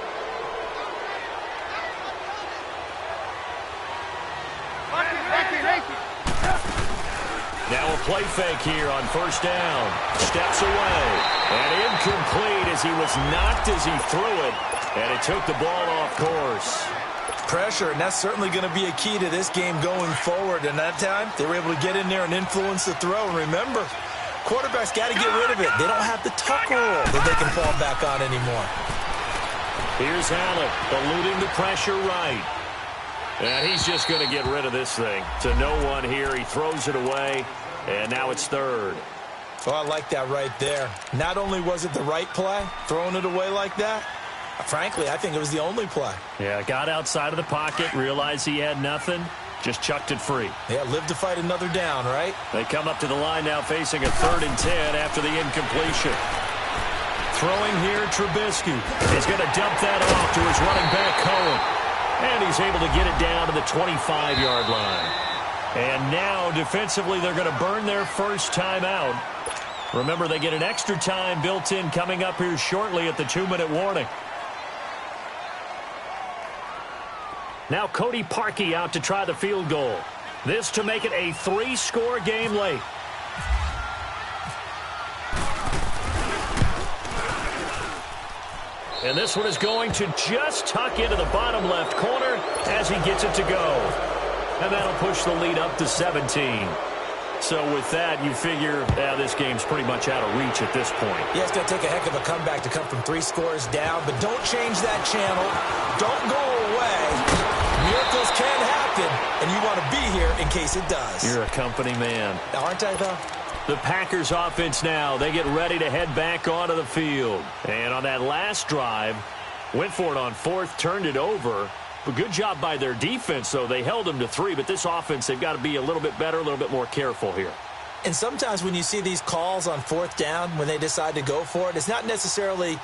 Now a play play fake here on first down. Steps away. And incomplete as he was knocked as he threw it. And it took the ball off course. Pressure, and that's certainly going to be a key to this game going forward. And that time, they were able to get in there and influence the throw. And remember, quarterbacks got to get rid of it. They don't have the tuck rule that they can fall back on anymore. Here's Allen, eluding the pressure right. And he's just going to get rid of this thing. To no one here. He throws it away, and now it's third. Oh, I like that right there. Not only was it the right play, throwing it away like that, frankly, I think it was the only play. Yeah, got outside of the pocket, realized he had nothing, just chucked it free. Yeah, live to fight another down, right? They come up to the line now facing a 3rd and 10 after the incompletion. Throwing here, Trubisky. He's going to dump that off to his running back, Cohen. And he's able to get it down to the 25-yard line. And now, defensively, they're going to burn their first time out. Remember, they get an extra time built in coming up here shortly at the 2-minute warning. Now Cody Parkey out to try the field goal. This to make it a 3-score game late. And this one is going to just tuck into the bottom left corner as he gets it to go. And that'll push the lead up to 17. So with that, you figure this game's pretty much out of reach at this point. Yeah, it's going to take a heck of a comeback to come from 3 scores down, but don't change that channel. Don't go away. Miracles can happen, and you want to be here in case it does. You're a company man. Aren't I, though? The Packers offense now, they get ready to head back onto the field. And on that last drive, went for it on 4th, turned it over. But good job by their defense, though. They held them to 3, but this offense, they've got to be a little bit better, a little bit more careful here. And sometimes when you see these calls on 4th down, when they decide to go for it, it's not necessarily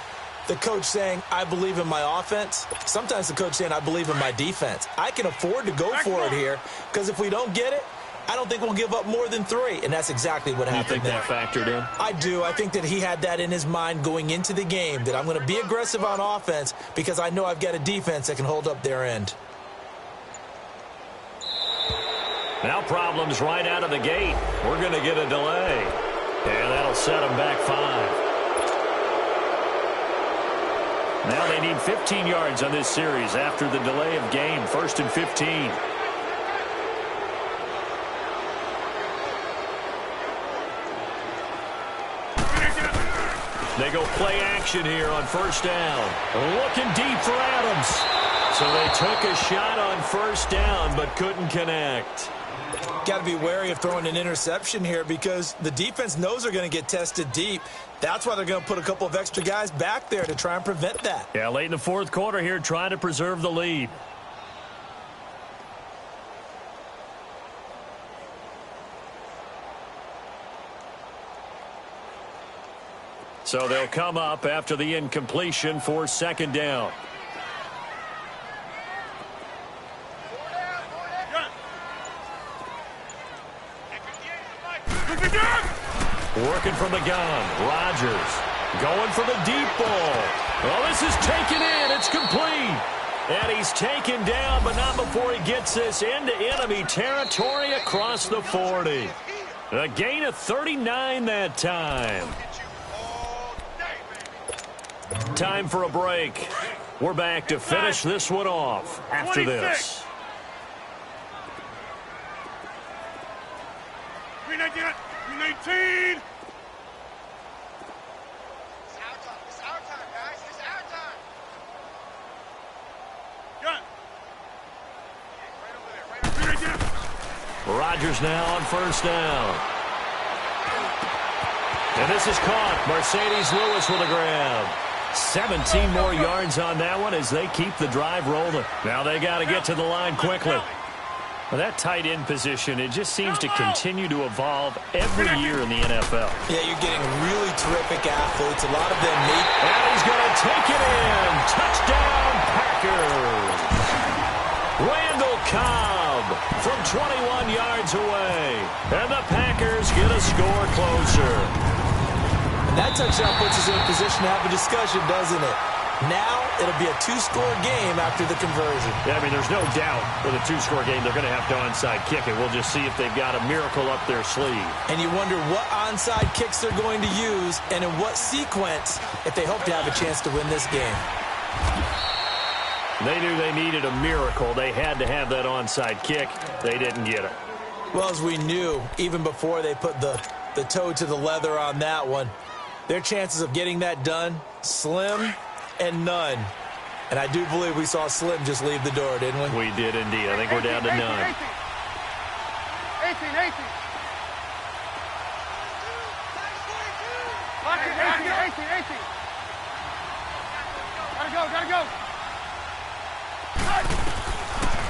the coach saying, I believe in my offense. Sometimes the coach saying, I believe in my defense. I can afford to go for it here, because if we don't get it, I don't think we'll give up more than 3, and that's exactly what happened there. You think that factored in? I do. I think that he had that in his mind going into the game, that I'm going to be aggressive on offense because I know I've got a defense that can hold up their end. Now problems right out of the gate. We're going to get a delay, and that'll set them back 5. Now they need 15 yards on this series after the delay of game. 1st and 15. They go play action here on 1st down. Looking deep for Adams. So they took a shot on 1st down but couldn't connect. Got to be wary of throwing an interception here because the defense knows they're going to get tested deep. That's why they're going to put a couple of extra guys back there to try and prevent that. Yeah, late in the 4th quarter here trying to preserve the lead. So they'll come up after the incompletion for 2nd down. Working from the gun. Rodgers going for the deep ball. Well, this is taken in. It's complete. And he's taken down, but not before he gets this into enemy territory across the 40. A gain of 39 that time. Time for a break. We're back to finish this one off after this. 319. It's our time, guys. It's our time. Gun. Rodgers now on 1st down. And this is caught. Mercedes Lewis with a grab. 17 more yards on that one as they keep the drive rolling. Now they got to get to the line quickly. Well, that tight end position, it just seems to continue to evolve every year in the NFL. Yeah, you're getting really terrific athletes. A lot of them need. And he's going to take it in. Touchdown, Packers. Randall Cobb from 21 yards away. And the Packers get a score closer. That touchdown puts us in a position to have a discussion, doesn't it? Now it'll be a two-score game after the conversion. Yeah, I mean, there's no doubt with a two-score game they're going to have to onside kick it. We'll just see if they've got a miracle up their sleeve. And you wonder what onside kicks they're going to use and in what sequence if they hope to have a chance to win this game. They knew they needed a miracle. They had to have that onside kick. They didn't get it. Well, as we knew, even before they put the toe to the leather on that one, their chances of getting that done, slim and none. And I do believe we saw Slim just leave the door, didn't we? We did indeed. I think we're down to none. 18. Lock it, 18. Gotta go.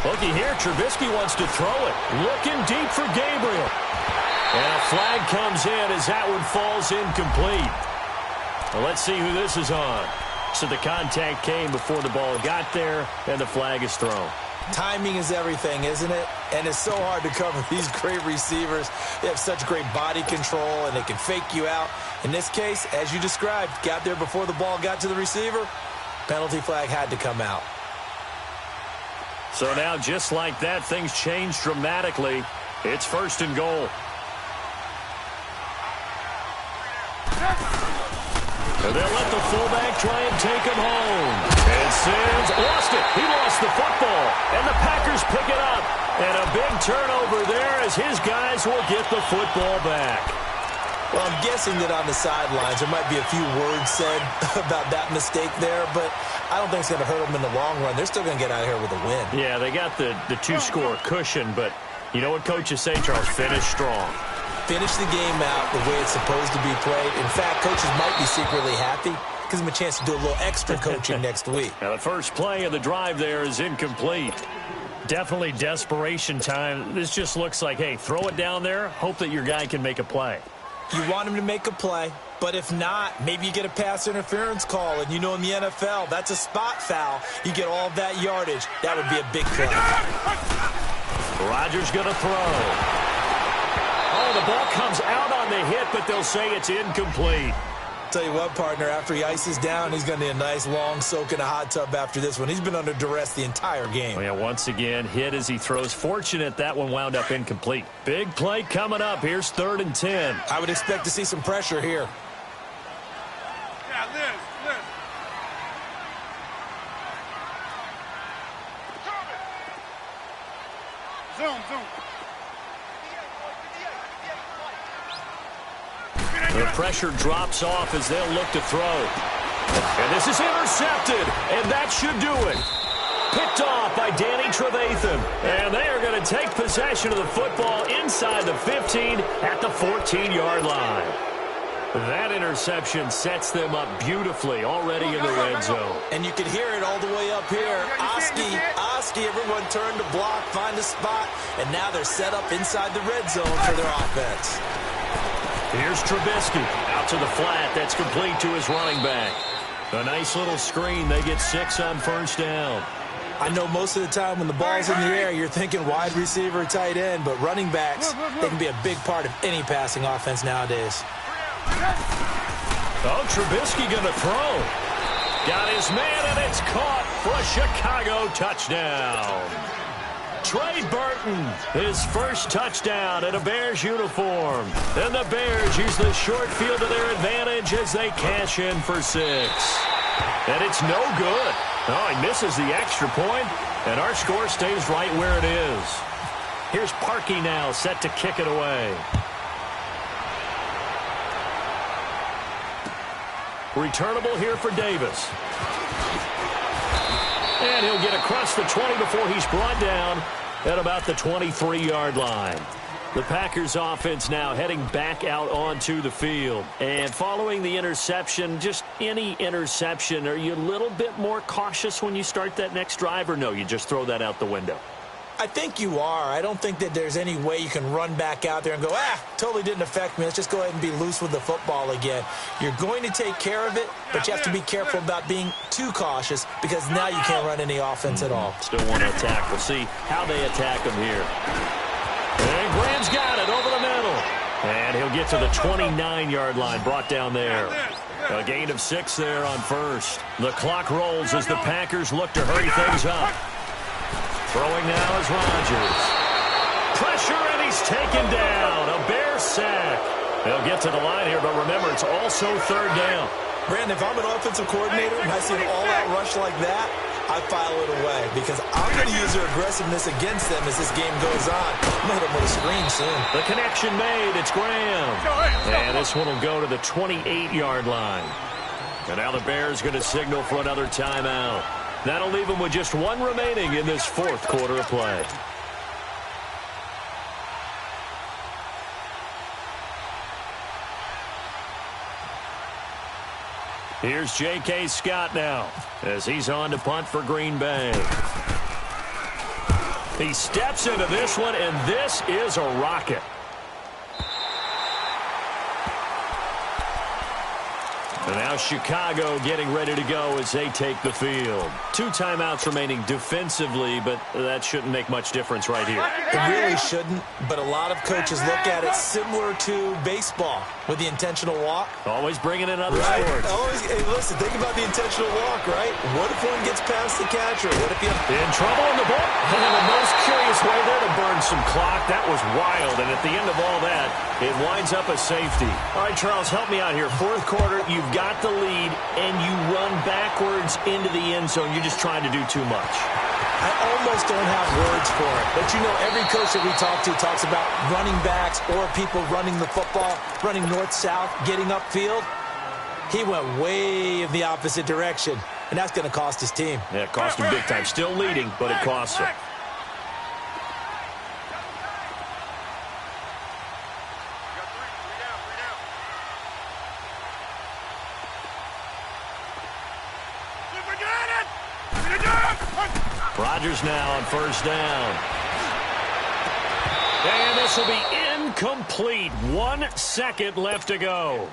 Looky here, Trubisky wants to throw it. Looking deep for Gabriel. And a flag comes in as that one falls incomplete. Well, let's see who this is on. So the contact came before the ball got there, and the flag is thrown. Timing is everything, isn't it? And it's so hard to cover these great receivers. They have such great body control, and they can fake you out. In this case, as you described, got there before the ball got to the receiver. Penalty flag had to come out. So now, just like that, things change dramatically. It's 1st and goal. And they'll let the fullback try and take him home. And Sims lost it. He lost the football. And the Packers pick it up. And a big turnover there as his guys will get the football back. Well, I'm guessing that on the sidelines there might be a few words said about that mistake there, but I don't think it's going to hurt them in the long run. They're still going to get out of here with a win. Yeah, they got the two-score cushion, but you know what coaches say, Charles? Finish strong. Finish the game out the way it's supposed to be played. In fact, coaches might be secretly happy. Gives them a chance to do a little extra coaching next week. Now, the first play of the drive there is incomplete. Definitely desperation time. This just looks like, hey, throw it down there, hope that your guy can make a play. You want him to make a play, but if not, maybe you get a pass interference call, and you know in the NFL, that's a spot foul. You get all of that yardage. That would be a big play. Rodgers going to throw. Oh, the ball comes out on the hit, but they'll say it's incomplete. Tell you what, partner, after he ices down, he's going to need a nice long soak in a hot tub after this one. He's been under duress the entire game. Oh, yeah, once again, hit as he throws. Fortunate that one wound up incomplete. Big play coming up. Here's 3rd and 10. I would expect to see some pressure here. Yeah, Liz. Zoom. The pressure drops off as they'll look to throw. And this is intercepted, and that should do it. Picked off by Danny Trevathan. And they are going to take possession of the football inside the 15 at the 14-yard line. That interception sets them up beautifully already in the red zone. And you can hear it all the way up here. Oski, everyone turned to block, find a spot, and now they're set up inside the red zone for their offense. Here's Trubisky out to the flat. That's complete to his running back. A nice little screen. They get 6 on 1st down. I know most of the time when the ball's in the air, you're thinking wide receiver, tight end, but running backs, they can be a big part of any passing offense nowadays. Oh, Trubisky going to throw. Got his man, and it's caught for a Chicago touchdown. Trey Burton, his first touchdown in a Bears uniform. And the Bears use the short field to their advantage as they cash in for 6. And it's no good. Oh, he misses the extra point, and our score stays right where it is. Here's Parkey now, set to kick it away. Returnable here for Davis. And he'll get across the 20 before he's brought down at about the 23-yard line. The Packers offense now heading back out onto the field. And following the interception, just any interception, are you a little bit more cautious when you start that next drive, or no, you just throw that out the window? I think you are. I don't think that there's any way you can run back out there and go, totally didn't affect me. Let's just go ahead and be loose with the football again. You're going to take care of it, but you have to be careful about being too cautious because now you can't run any offense at all. Still want to attack. We'll see how they attack him here. And Graham's got it over the middle. And he'll get to the 29-yard line, brought down there. A gain of 6 there on first. The clock rolls as the Packers look to hurry things up. Throwing now is Rodgers. Pressure, and he's taken down. A Bear sack. They'll get to the line here, but remember, it's also 3rd down. Brandon, if I'm an offensive coordinator and I see an all-out rush like that, I file it away because I'm going to use their aggressiveness against them as this game goes on. I'm going to hit them with a screen soon. The connection made. It's Graham. And this one will go to the 28-yard line. And now the Bears going to signal for another timeout. That'll leave them with just 1 remaining in this 4th quarter of play. Here's J.K. Scott now as he's on to punt for Green Bay. He steps into this one, and this is a rocket. And now Chicago getting ready to go as they take the field. 2 timeouts remaining defensively, but that shouldn't make much difference right here. It really shouldn't, but a lot of coaches look at it similar to baseball with the intentional walk. Always bringing in other right. sports. Hey, listen, think about the intentional walk, right? What if one gets past the catcher? What if you in trouble on the ball? And the most curious way there to burn some clock. That was wild, and at the end of all that, it winds up a safety. All right, Charles, help me out here. 4th quarter, you've got the lead, and you run backwards into the end zone. You're just trying to do too much. I almost don't have words for it. But, you know, every coach that we talk to talks about running backs or people running the football, running north-south, getting upfield. He went way in the opposite direction, and that's going to cost his team. Yeah, it cost him big time. Still leading, but it costs him. Rodgers now on 1st down. And this will be incomplete. 1 second left to go.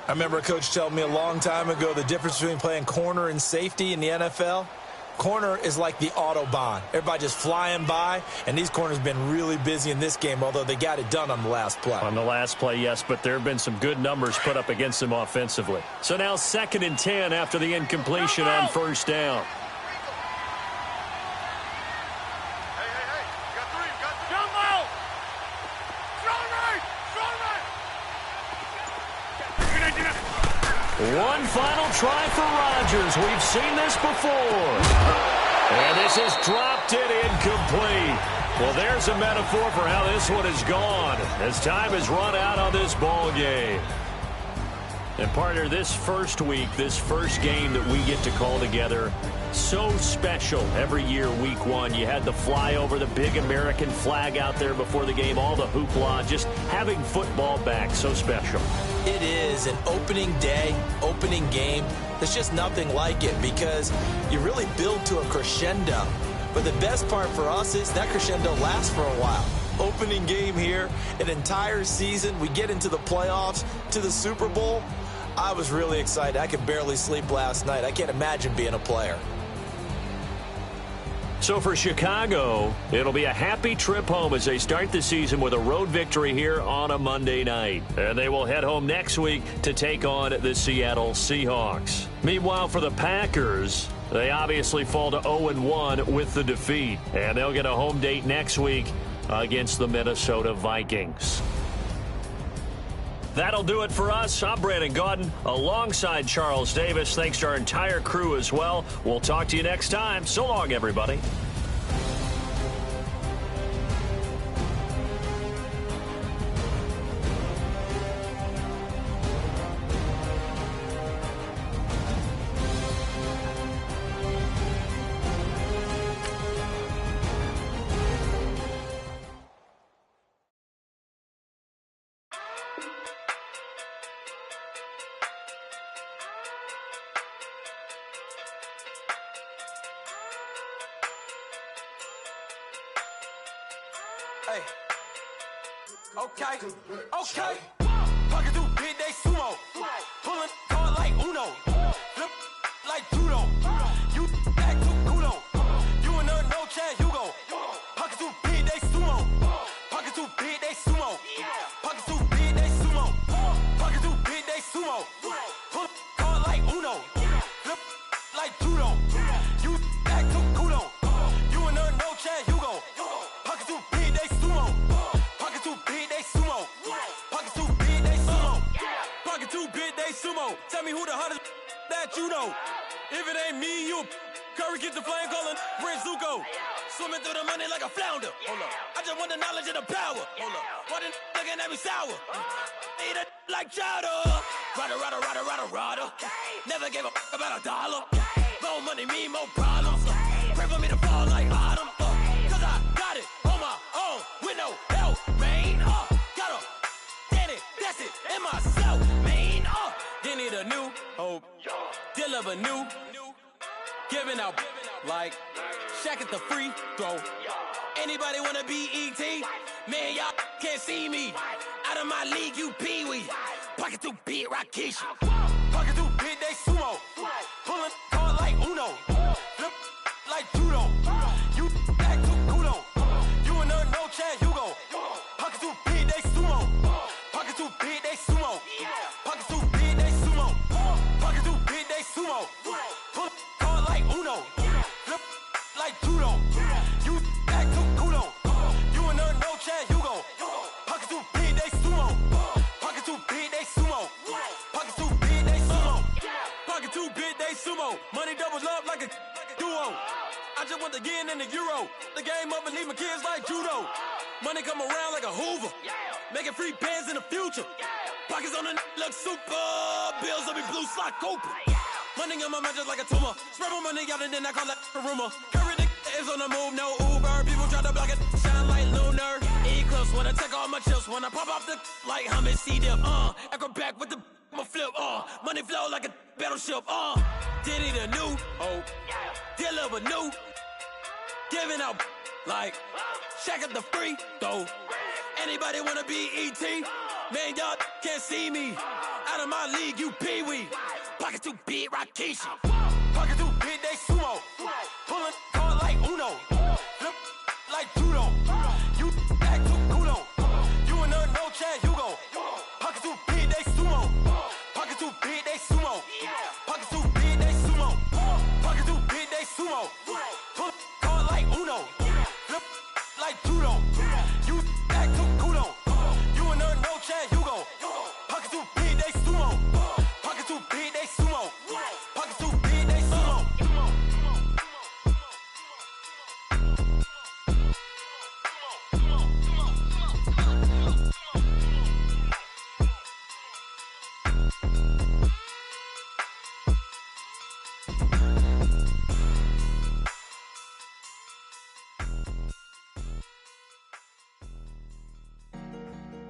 I remember a coach telling me a long time ago the difference between playing corner and safety in the NFL. Corner is like the Autobahn. Everybody just flying by, and these corners have been really busy in this game, although they got it done on the last play. On the last play, yes, but there have been some good numbers put up against them offensively. So now 2nd and 10 after the incompletion on 1st down. One final try for Rodgers. We've seen this before. And this is dropped it incomplete. Well, there's a metaphor for how this one is gone as time has run out on this ball game. And partner, this first week, this first game that we get to call together, so special every year, week 1. You had the flyover, the big American flag out there before the game, all the hoopla, just having football back, so special. It is an opening day, opening game. There's just nothing like it because you really build to a crescendo. But the best part for us is that crescendo lasts for a while. Opening game here, an entire season. We get into the playoffs, to the Super Bowl. I was really excited. I could barely sleep last night. I can't imagine being a player. So for Chicago, it'll be a happy trip home as they start the season with a road victory here on a Monday night. And they will head home next week to take on the Seattle Seahawks. Meanwhile, for the Packers, they obviously fall to 0-1 with the defeat. And they'll get a home date next week against the Minnesota Vikings. That'll do it for us. I'm Brandon Gaudin alongside Charles Davis. Thanks to our entire crew as well. We'll talk to you next time. So long, everybody. Hey. Okay. Talking through big day sumo. Pulling card like Uno. Flip like judo. You back to kudo. You and her no chance, Hugo. Pocket too big, they sumo. Pocket too big, they sumo. Pocket too big, they sumo. Pocket too big, they sumo. big day sumo. Tell me who the hottest that you know. If it ain't me, you Curry get the flame calling Prince Zuko. Swimming through the money like a flounder. Hold up. I just want the knowledge and the power. Hold up. Why the looking at me sour? Eat it like chowder. Rada. Never gave a about $1. More money mean more problems. Pray for me to fall like autumn. Cause I got it on my own with no help, man. Got a daddy, that's it, in myself, man. Didn't need a new hope. Deliver new. Giving out like Shaq at the free throw. Anybody wanna be E.T.? Man, y'all can't see me. Out of my league, you pee-wee. Pocket too big, Rakishi. Pocket too big, they sumo. Pulling card like Uno. Flip like judo. You act too kudo. You and her, no Chad Hugo. Pocket too big, they sumo. Pocket too big, they sumo. Pocket too big, they sumo. Pocket too big, they sumo. Pull card like Uno. Flip like judo. You act too kudo. You and her, no Chad Hugo. Pocket too big, they sumo. Pocket too big, they sumo. Pocket too big, they sumo. Pocket too big, they sumo. Money doubles up like a duo. I just want the yen and the euro. The game up and leave my kids like judo. Money come around like a Hoover. Making free bands in the future. Pockets on the look super. Bills on me blue slot Cooper. Money on my mind just like a tumor. Spread my money out and then I call that a rumor. Curry the is on the move, no Uber. People try to block it, shine like lunar. Eclipse when I take all my chips. When I pop off the like Hummus C-Dip. Acrobat with the my flip. Money flow like a battleship. Diddy the new hope. Deliver new. Giving out like Shaq at the free throw. Anybody wanna be E.T.? Man, y'all can't see me. Out of my league, you pee-wee. Pocket too big, Rakishi. Pocket too big, they sumo. Pulling card like Uno. Flip like judo. You act too kudo. You and her, no Chad Hugo. Pocket too big, they sumo. Pocket too big, they sumo. Pocket too big, they sumo. Pocket too big, they sumo. Pull card like Uno. Flip like judo. You act too kudo. You and her, no Chad Hugo. Pocket too big, they sumo. Pocket too big, they sumo. Pocket too big, they sumo.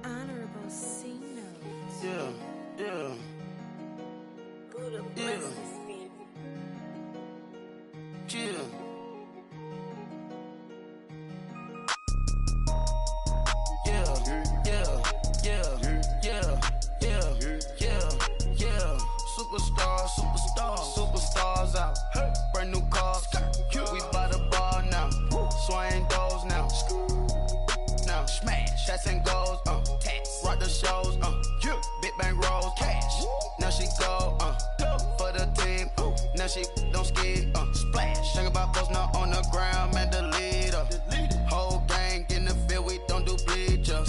Honorable C notes. Yeah. Buddha Yeah. blesses me. Yeah. Superstars out. Brand new cars. We by the bar now. Swaying doors now. Now smash. Shots and goals. Rock the shows. Big bang rolls. Cash. Now she go. For the team. Now she don't skid. Splash. Think about post now on the ground. Man, the leader. Whole gang in the field. We don't do bleachers.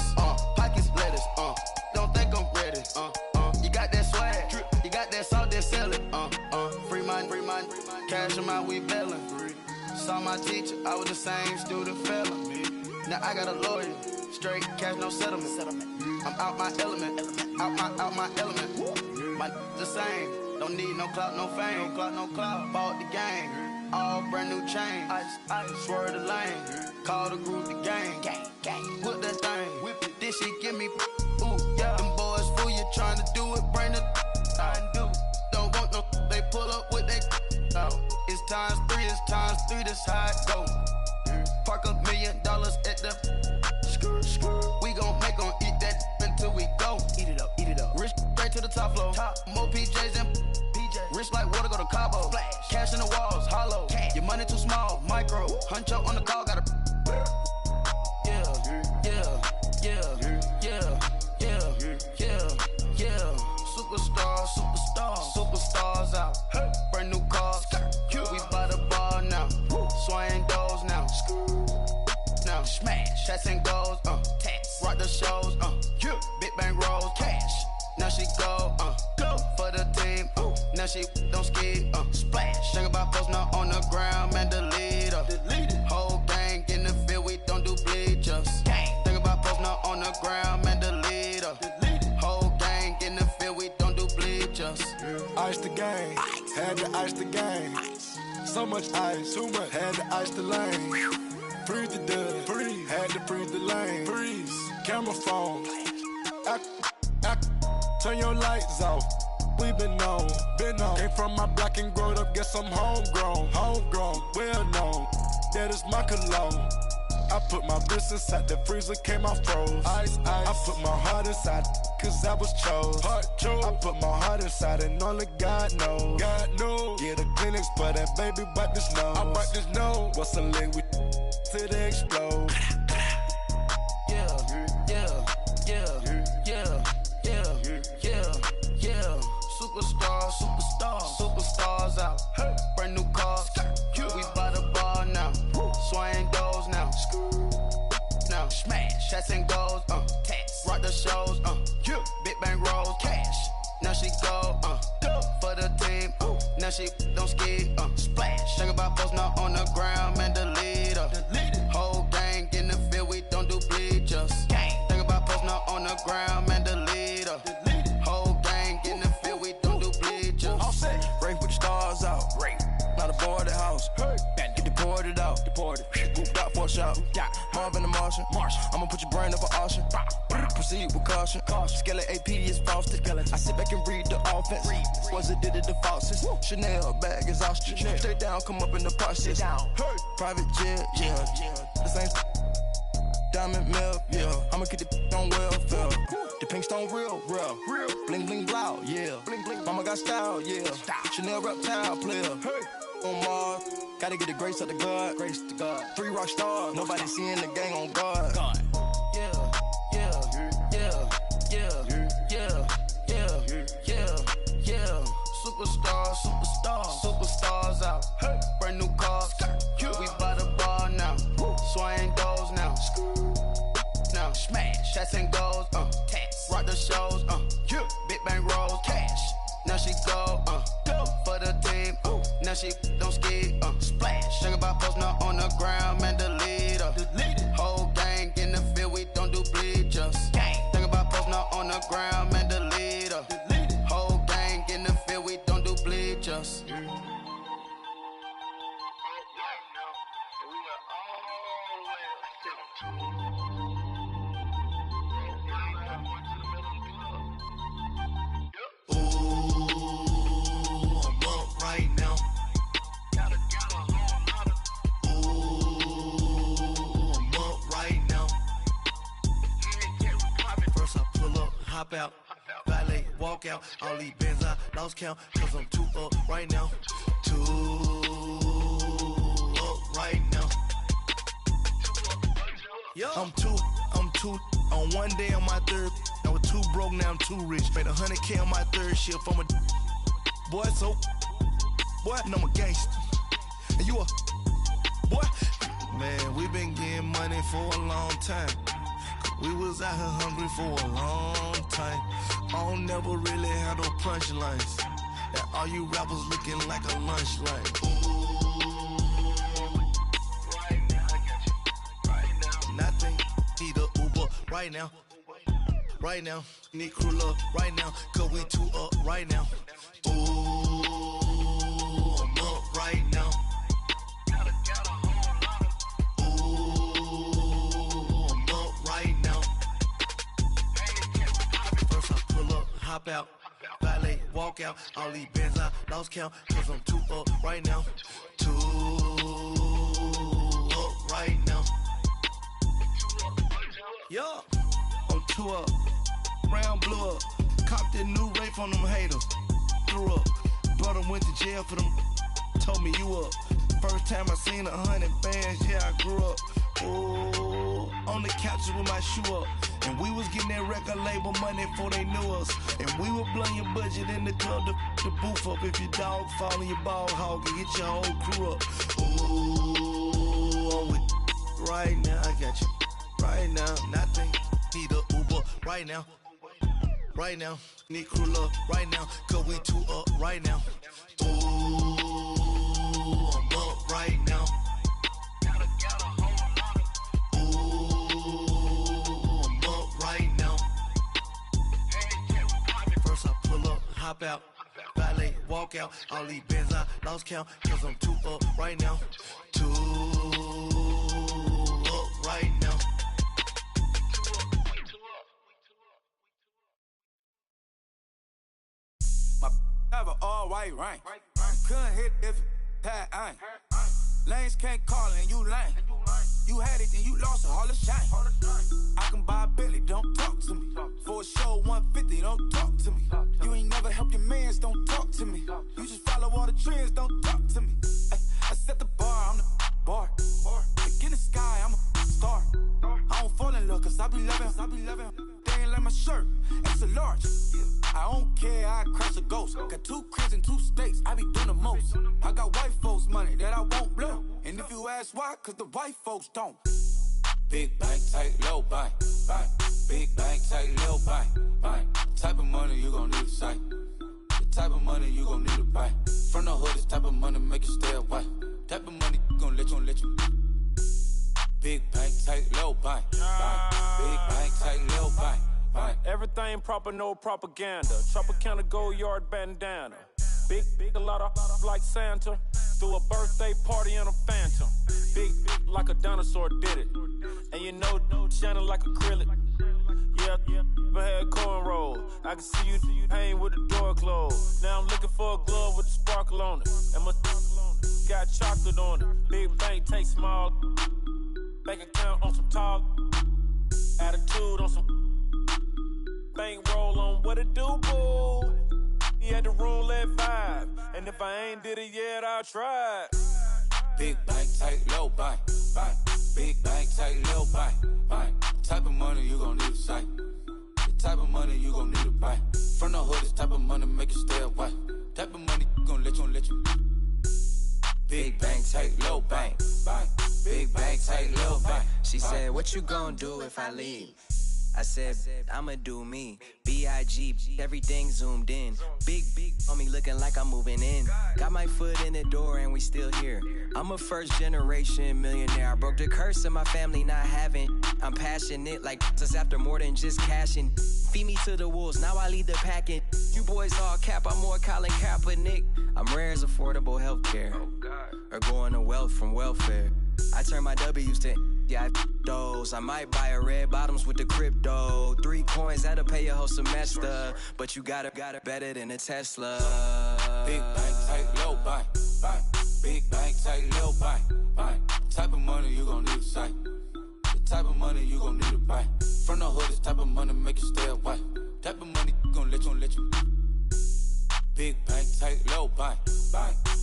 Pockets lettuce. Don't think I'm ready. You got that swag. You got that salt, then sell it. Free mind. Cash them out, we bailin'. Saw my teacher, I was the same student fella. Now I got a lawyer. Straight cash, no settlement. I'm out my element. Out my element. My the same. Don't need no clout, no fame. No clout. Bought the game. All brand new chain. I swerve the lane. Call the group the gang. Whip that thing. Whip it. This shit give me. Ooh, yeah. Them boys fool you trying to do it. Bring the. Don't want no. They pull up with that. It's times 3. This how it go. Park $1 million at the. We gon' make 'em eat that until we go. Eat it up. Rich straight to the top floor. More PJs and rich like water, go to Cabo. Cash in the walls, hollow. Your money too small, micro. Huncho on the call, got a. Yeah. Superstars out. Brand new cars. We by the bar now. Swaying doors now. Now smash. Shots and goals. Rock the shows. Big bang rolls. Cash. Now she go. Now she don't skid, splash. Think about post now on the ground, man, delete her. Whole gang in the field, we don't do bleachers. Think about post now on the ground, man, delete her. Whole gang in the field, we don't do bleachers. Ice the game, had to ice the game. So much ice, too much, had to ice the lane. Freeze the dub, freeze, had to freeze the lane. Freeze, camera phone. Turn your lights off. We been on. Came from my block and growed up, guess I'm homegrown, well known. That is my cologne. I put my wrist inside the freezer, came out froze. Ice. I put my heart inside, cause I was chose. I put my heart inside and only God knows. Yeah, the clinics, but that baby wipe this nose. I wipe this nose. What's a link with till they explode? Superstars out. Brand new cars. We by the bar now. Swaying doors now. Now smash. Shots and goals. Rock the shows. Big bang rolls. Cash. Now she go. For the team. Now she don't skid. Splash. Think about post now on the ground. Man, delete her. Whole gang in the field. We don't do bleachers. Think about post now on the ground. Man, delete her. Whole gang in the field. We don't do bleachers. Race with the stars out. Not a boarded house. Get deported out. Moved out for a shot. Marvin the Martian. I'ma put your brain up for auction. Proceed with caution. Skeleton AP is frosted. I sit back and read the offense. Was it did it the faucets? Chanel bag is ostrich. Stay down, come up in the process. Private jet, yeah. This ain't diamond milk, yeah. I'ma keep the on welfare. The pink stone real. Bling bling blow, yeah. Mama got style, yeah. Chanel reptile player. On Mars, gotta get the grace of the God. 3 rock stars, nobody seeing the gang on guard. Superstars out. Brand new cars. We by the bar now. Swaying doors now. Now smash. Shots and goals. Rock the shows. Big bang rolls. Cash. Now she go. For the team. Now she don't skid. Splash. Think about post now on the ground. Man, delete her. Whole gang in the field. We don't do bleachers. Think about post now on the ground. Man, delete her. Whole gang in the field. We don't do bleachers. Hop out, valet, walk out. All these bands I lost count, cause I'm too up right now. Too up right now. I'm too on one day on my third. I was too broke, now I'm too rich. Made 100K on my third shift from a boy, so boy, and I'm a gangster. And you a boy. Man, we been getting money for a long time. We was out here hungry for a long time. I don't never really have no punchlines. And all you rappers looking like a lunch line. Right now, I got you. Right now. Nothing, need a Uber right now. Right now, need crew up right now. Cause we too up right now. Ooh, I'm up right now. Hop out, valet, walk out. All these bands I lost count, cause I'm too up right now. Too up right now. Yeah, I'm too up. Round blew up. Copped that new Ray from them haters. Threw up. Brother went to jail for them. Told me you up. First time I seen 100 bands, yeah, I grew up. Ooh, on the couches with my shoe up. And we was getting that record label money before they knew us. And we would blow your budget in the club to boof up. If your dog fall in your ball hog and get your whole crew up. Ooh, I'm with right now, I got you. Right now, nothing, need a Uber right now. right now. Need crew love right now, cause we two up right now. Ooh, I'm up right now. Ooh, I'm up right now. First I pull up, hop out, valet, walk out. All these bands I lost count, cause I'm two up right now. Two up right now. Have an all-white rank. Couldn't hit if it had ain't. Lanes can't call and you lame. You had it, then you lost it, all the shame. I can buy a Billy, don't talk to me. For a show 150, don't talk to me. You ain't never helped your mans, don't talk to me. You just follow all the trends, don't talk to me. I set the bar, I'm the bar. Like in the sky, I'm a star. I don't fall in love, cause I be loving. They ain't like my shirt, it's a large. I don't care, I crash a ghost. Got 2 cribs in 2 states, I be doing the most. I got white folks' money that I won't blow. And if you ask why, cause the white folks don't. Big bank, tight, low bank. Big bank, tight, low bank. Type of money you gon' need to sight. The type of money you gon' need to buy. From the hood, this type of money make you stay away. Type of money gon' let you. Big bank, tight, low bank. Big bank, tight, low bank. Everything proper, no propaganda. Tropicana Gold Yard bandana. Big, a lot of like Santa. Threw a birthday party in a phantom. Big, like a dinosaur did it. And you know, shining like acrylic. Yeah, but had cornrow. I can see you hang with the door closed. Now I'm looking for a glove with a sparkle on it. And my got chocolate on it. Big bank, take small. Bank account on some talk. Attitude on some. Bank roll on what it do, boo. He had the roulette vibe. And if I ain't did it yet, I'll try. Big bank, tight, low bank. Big bank, tight, low bank. Type of money you gon' need to sight. The type of money you gon' need to buy. From the hood, this type of money make you stay away. Type of money gon' let you. Big bank, tight, low bank. Big bank, tight, low bank. She said, what you gon' do if I leave? I said, I'ma do me. B.I.G. Everything zoomed in. Big on me looking like I'm moving in. Got my foot in the door and we still here. I'm a first generation millionaire. I broke the curse of my family not having. I'm passionate like just after more than just cashing. Feed me to the wolves, now I lead the packing. You boys all cap, I'm more Colin Kaepernick. I'm rare as affordable healthcare. Or going to wealth from welfare. I turn my W's to those. I might buy a red bottoms with the crypto. 3 coins, that'll pay your whole semester. But you got it better than a Tesla. Big bank, tight, low bank. Big bank, tight, low bank. Type of money you gon' need to sight. The type of money you gon' need to buy. From the hood, this type of money make you stay away. Type of money gon' let you. Big bank, tight, low bank.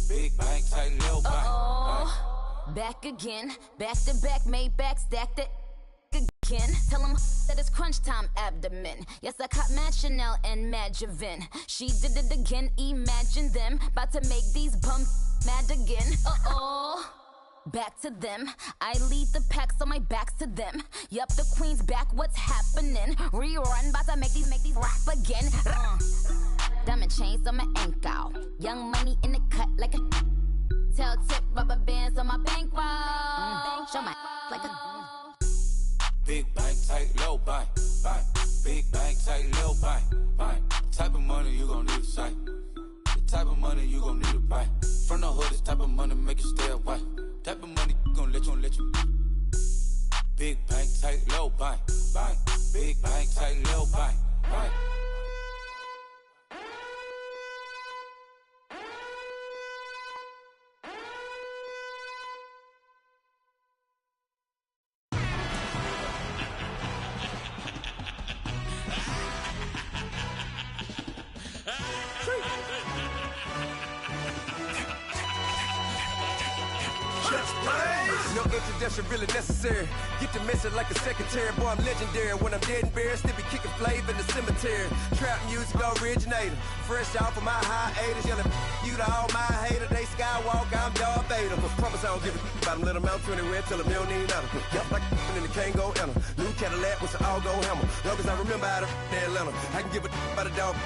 Big bank, tight, low bank. Back again, back to back, made back, stacked it again. Tell them that it's crunch time abdomen. Yes, I caught Mad Chanel and Mad Javin. She did it again, imagine them. About to make these bums mad again. Back to them. I lead the pack, so my back's to them. Yup, the queen's back, what's happening? Rerun, about to make these rap again. Diamond chains on my ankle. Young money in the cut like a tail tip, rubber bands on my bankroll. Show my like a big bank, tight, low bank. Big bank, tight, low bank. Type of money you gon' need to sight. The type of money you gon' need to buy. From the hood, this type of money make you stay away. Type of money gon' let you. Big bank, tight, low bank. Big bank, tight, low bank. No introduction really necessary. Get the message like a secretary. Boy, I'm legendary. When I'm dead and buried, still be kicking flavor in the cemetery. Trap music originator. Fresh off of my hiatus. Yelling you to all my haters. They skywalk, I'm Darth Vader. Promise I don't give a about them. Let them out 20 red till them don't need none. Yup, like in the Kango Anna. New Cadillac with an all-go hammer. Long as I remember how to Atlanta. I can give a by the dog.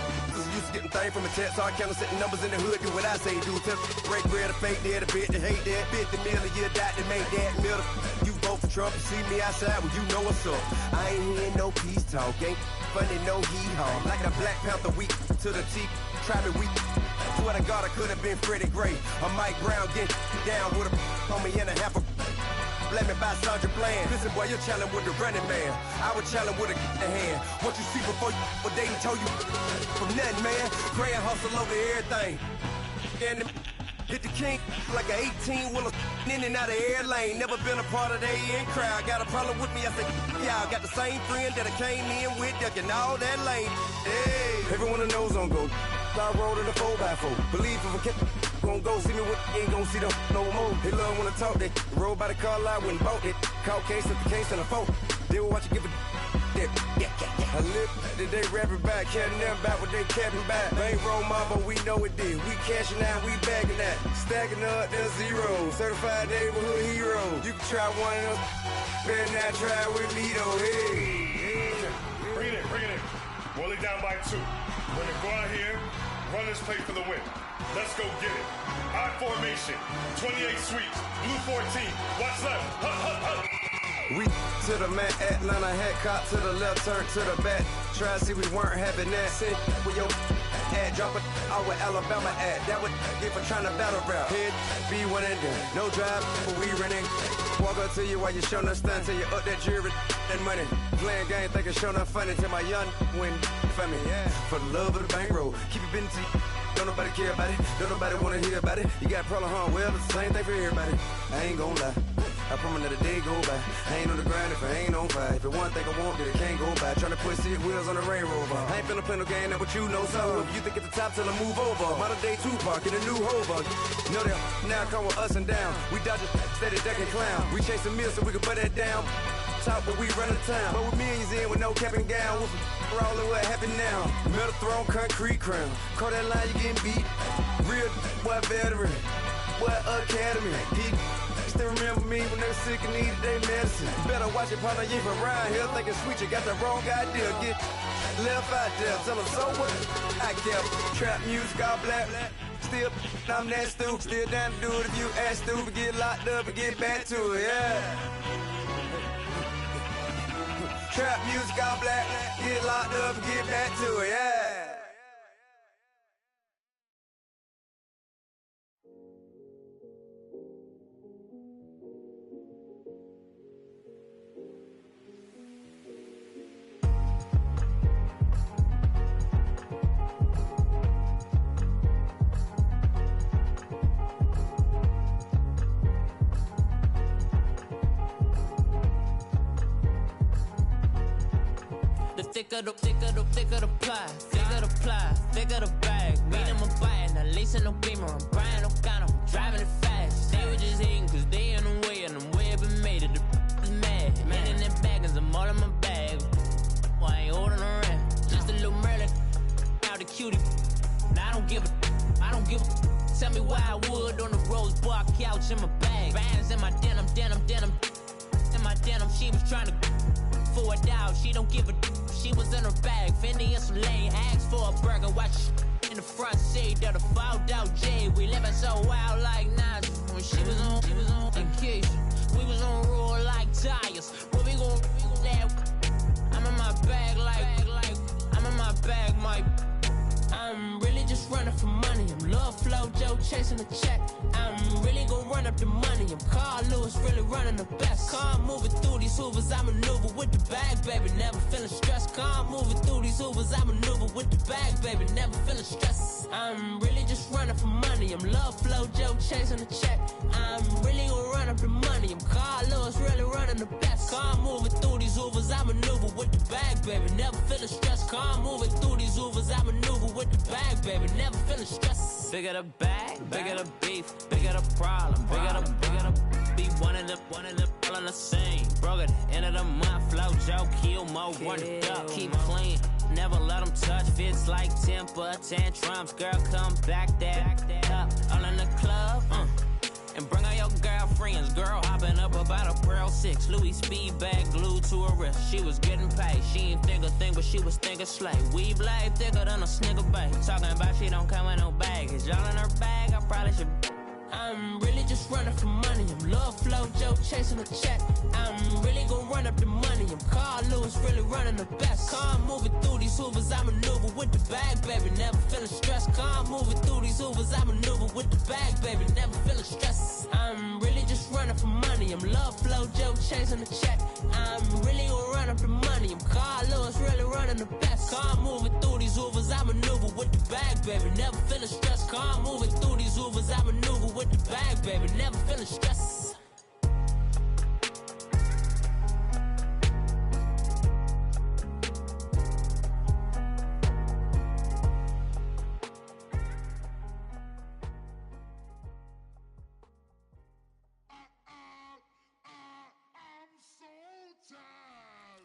Used to getting things from a text, so I count setting numbers in the hood. Do what I say, do. Tell break bread, a fake dead, a bit to hate that. 50 million a year, that make that middle. You vote for Trump, you see me outside, well, you know what's up. I ain't hearing no peace talk, ain't funny, no hee-haw. Like a Black Panther week to the teeth, trapping week. Swear to God, I could have been Freddie Gray. Or Mike Brown, get down with a on me and a half a. Blame me by Sandra Bland. Listen, boy, you're challenging with the running man. I was challenging with a hand. What you see before you, what they told you from nothing, man. Pray and hustle over everything. And hit the king like an 18-wheeler in and out of air lane. Never been a part of the in crowd. Got a problem with me, I said, y'all got the same friend that I came in with, ducking all that lane. Hey, everyone that knows on go. I rolled in a 4x4. Believe if a kid gon' go see me with ain't gon' see them no more. They love when I talk, they roll by the car lot when bought it. Call case at the case and a phone. They will watch you give it. I live today rapping back, carrying them back what they capping back. Bankroll mama, we know it did. We cashing out, we bagging that. Stacking up, there's zero. Certified neighborhood hero. You can try one of them. Better not try with me though. Hey. Bring it in. Roll it down by 2. We're gonna go out here, run this play for the win. Let's go get it. I formation, 28 sweeps, blue 14. Watch left. We to the man, Atlanta hat cop to the left, turn to the back. Try to see we weren't having that. Sit with your ad, drop it out with Alabama ad. That would get for trying to battle rap. Head, be one and done. No drive, but we running. Walk up to you while you showing us stun till you up that jewelry and money. Playing game, thinking showing up funny till my young win for me. Yeah, for the love of the bankroll. Keep it busy. Don't nobody care about it. Don't nobody wanna hear about it. You got a problem, huh? Well, it's the same thing for everybody. I ain't gon' lie. I promise that a day go by. I ain't on the grind if I ain't on fire. If it one thing I want, then it can't go by. Tryna put 6 wheels on the railroad bar. I ain't finna play no game, that what you know. So if you think at the top till I move over. Modern day Tupac in a new Hova. Know that now come with us and down. We dodge a steady ducking clown. We chasing meals so we can put that down. Top, but we run the town. But with millions in with no cap and gown. We're all in what happened now. Metal throne, concrete crown. Call that line, you getting beat. Real boy veteran. Boy academy. Still remember me when they were sick and needed their medicine. Better watch it, partner, you from around here thinking sweet, you got the wrong idea. Get left out there, tell them so what? I kept trap music all black. Still, I'm that stupid. Still down to do it if you act stupid. Get locked up and get back to it, yeah. Trap music all black. Get locked up and get back to it, yeah. Thicker the pie, thicker the bag. Beat them a bite, now lacing no beamer. I'm Brian O'Connor, I'm driving it fast. They were just hating cause they in the way, and I'm way up and made it. The is mad. Man in them baggins, I'm all in my bag. Well, I ain't holding around. Just a little Merlin, out the cutie. Now I don't give a. Tell me why I would on the rose bar couch in my bag. Bands in my denim. In my denim, she was trying to for a doubt. She don't give a. She was in her bag, Fendi and some lane. Asked for a burger, watch in the front seat of the fouled out J. We living so wild like Nas. When she was on vacation, we was on roll like tires. Where we gon' that? I'm in my bag like I'm in my bag, Mike. I'm really just running for money. I'm Love Flow Joe chasing the check. I'm really gon' run up the money. I'm Carl Lewis, really running the best. Car moving through these Hoovers, I maneuver with the bag, baby. Never feeling stressed. Car moving through these Hoovers, I maneuver with the bag, baby. Never feeling stressed. I'm really just running for money. I'm Love Flow Joe chasing the check. I'm really gon' run up the money. I'm Carl Lewis, really running the best. Car moving through these Hoovers, I maneuver with the bag, baby. Never feeling stressed. Car moving through these Hoovers, I maneuver with the bag, baby. Never feeling stressed. Bigger the bag, bigger the beef, bigger the problem, bigger the be one in the all in the same. Broke at the end of the month, Flow Joe, kill more, run it up, keep clean. Never let them touch, fits like temper tantrums. Girl, come back that up, all in the club, And bring all your girlfriends. Girl hopping up about a Pearl 6. Louis speed bag glued to her wrist. She was getting paid. She ain't think a thing, but she was thinking slay. Weave blade thicker than a Snicker bag. Talking about she don't come with no baggage. Y'all in her bag, I probably should. I'm really just running for money. I'm Love Flow Joe chasing a check. I'm really gonna run up the money. I'm Carl Lewis, really running the best. Car moving through these hoovers, I maneuver with the bag, baby. Never feeling stressed. Car moving through these hoovers, I maneuver with the bag, baby. Never feeling stressed. I'm really just running for money. I'm Love Flow Joe chasing a check. I'm really gonna run up the money. I'm Carl Lewis, really running the best. Car moving through these hoovers, I maneuver with the bag, baby. Never feeling stressed. Car moving through these hoovers, I maneuver with the bag, baby. Never feeling stressed.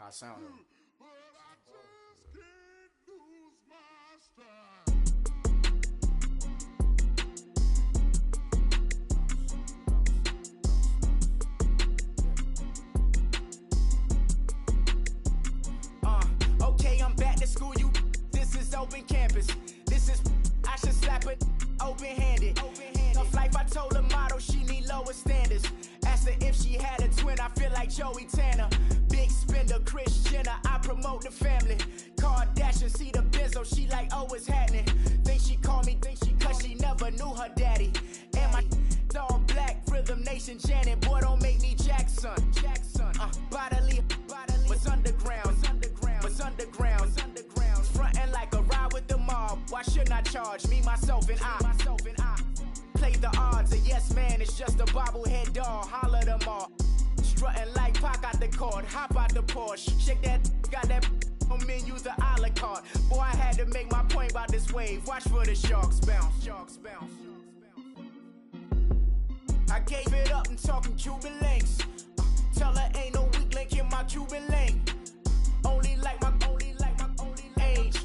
I sound it. Okay, I'm back to school, you. This is open campus. This is, I should slap it open-handed. Tough life, I told her motto, she need lower standards. Asked her if she had a twin, I feel like Joey Tanner. Big spender, Kris Jenner, I promote the family. Kardashian, see the Benzo, she like, oh, it's happening. Think she called me, cause she never knew her daddy. And my all black, Rhythm Nation, Janet, boy, don't make me Jackson. Bodily, what's underground, what's underground, frontin' like a ride with the mob. Why shouldn't I charge me, myself, and I? Play the odds, a yes man, it's just a bobblehead doll. Holler them all. Strutting like Pac out the court, hop out the Porsche. Shake that, got that on menu, the a la carte. Boy, I had to make my point about this wave. Watch for the sharks bounce. I gave it up and talking Cuban links. Tell her ain't no weak link in my Cuban link. Only like my age.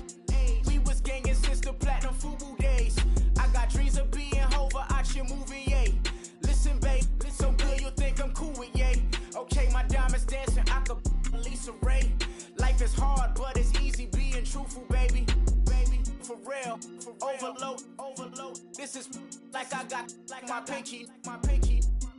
We was gangin' since the platinum FUBU days. I got dreams of being Hova out your movie, yay. Listen, babe, so good you'll think I'm cool with yay. Okay, my diamonds dancing, I could Lisa Ray. Life is hard, but it's easy being truthful, baby. For real, overload. This is like I got like my pinky.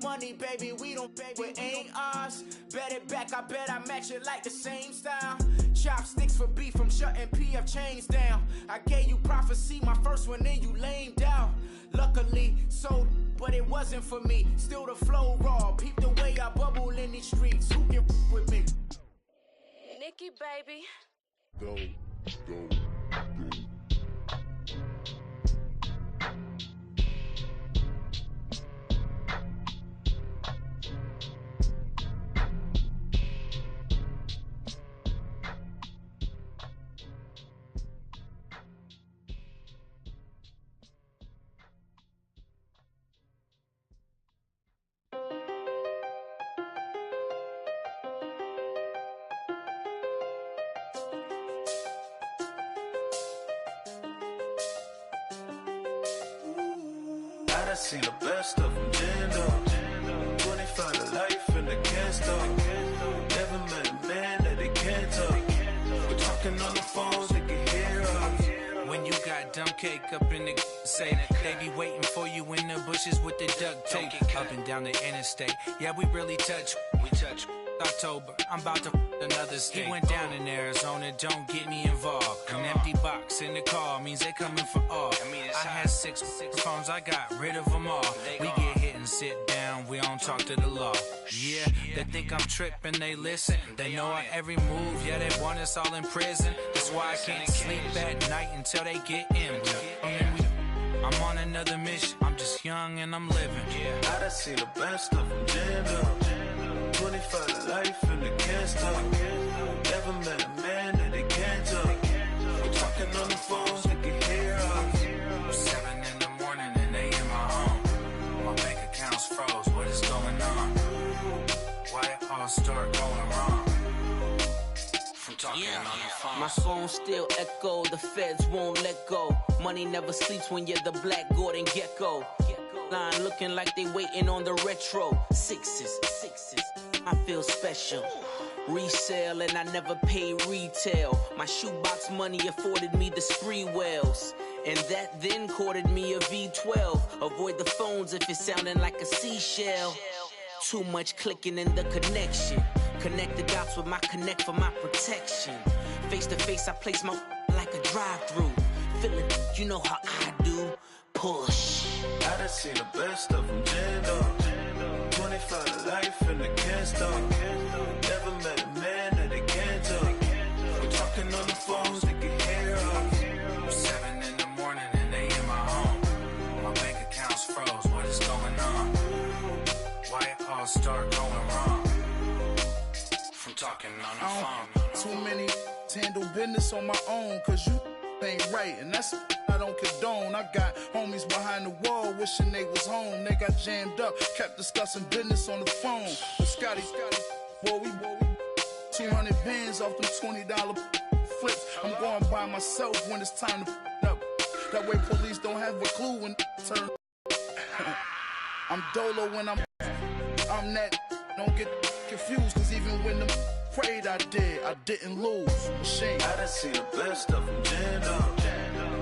Money, baby, we don't pay, it ain't ours. Bet it back, I bet I match it like the same style. Chopsticks for beef from shutting PF chains down. I gave you prophecy, my first one, then you lamed out. Luckily, sold, but it wasn't for me. Still the flow raw, peep the way I bubble in these streets. Who can with me? Nikki, baby. Go. I seen the best of them jammed up. 25 to life and they can't stop. Never met a man that they can't talk. We're talking on the phones, they can hear us. When you got dumb cake up in the say, they be waiting for you in the bushes with the duct tape. Up and down the interstate, yeah, we really touch. October, I'm about to another state. He went down in Arizona, don't get me involved. An empty box in the car means they coming for all. I had six phones, I got rid of them all. We get hit and sit down, we don't talk to the law. Yeah, they think I'm tripping, they listen. They know our every move, yeah, they want us all in prison. That's why I can't sleep at night until they get in. I'm on another mission, I'm just young and I'm living. I done seen the best of them jammed up. 25 to life and they can't stop. Never met a man that they can't talk. We're talking on the phones, they can hear us. 7 in the morning and they in my home. My bank account's froze, what is going on? Why it all start going wrong? From talking on the phone. My phone still echo, the feds won't let go. Money never sleeps when you're the Black Gordon Gecko. line looking like they waiting on the retro. Sixes, I feel special. Resale and I never pay retail. My shoebox money afforded me the spree wells. And that then courted me a V12. Avoid the phones if it's sounding like a seashell. Too much clicking in the connection. Connect the dots with my connect for my protection. Face to face, I place my like a drive-through. Feeling, you know how I do. Push. I done seen the best of them jammed up. 25 to life in the can't stop. Never met a man that they can't talk. We're talking on the phones, they can hear us. 7 in the morning and they in my home. My bank account's froze, what is going on? Why it all start going wrong? From talking on the phone. Too many handle business on my own, cause you ain't right, and that's I don't condone. I got homies behind the wall wishing they was home. They got jammed up, kept discussing business on the phone. But Scotty, boy, we 200 bands off them $20 flips. I'm going by myself when it's time to up. That way police don't have a clue when turn. I'm Dolo when I'm that. Don't get confused, cause even when them prayed I didn't lose. Machine. I done seen the best of them jammed up.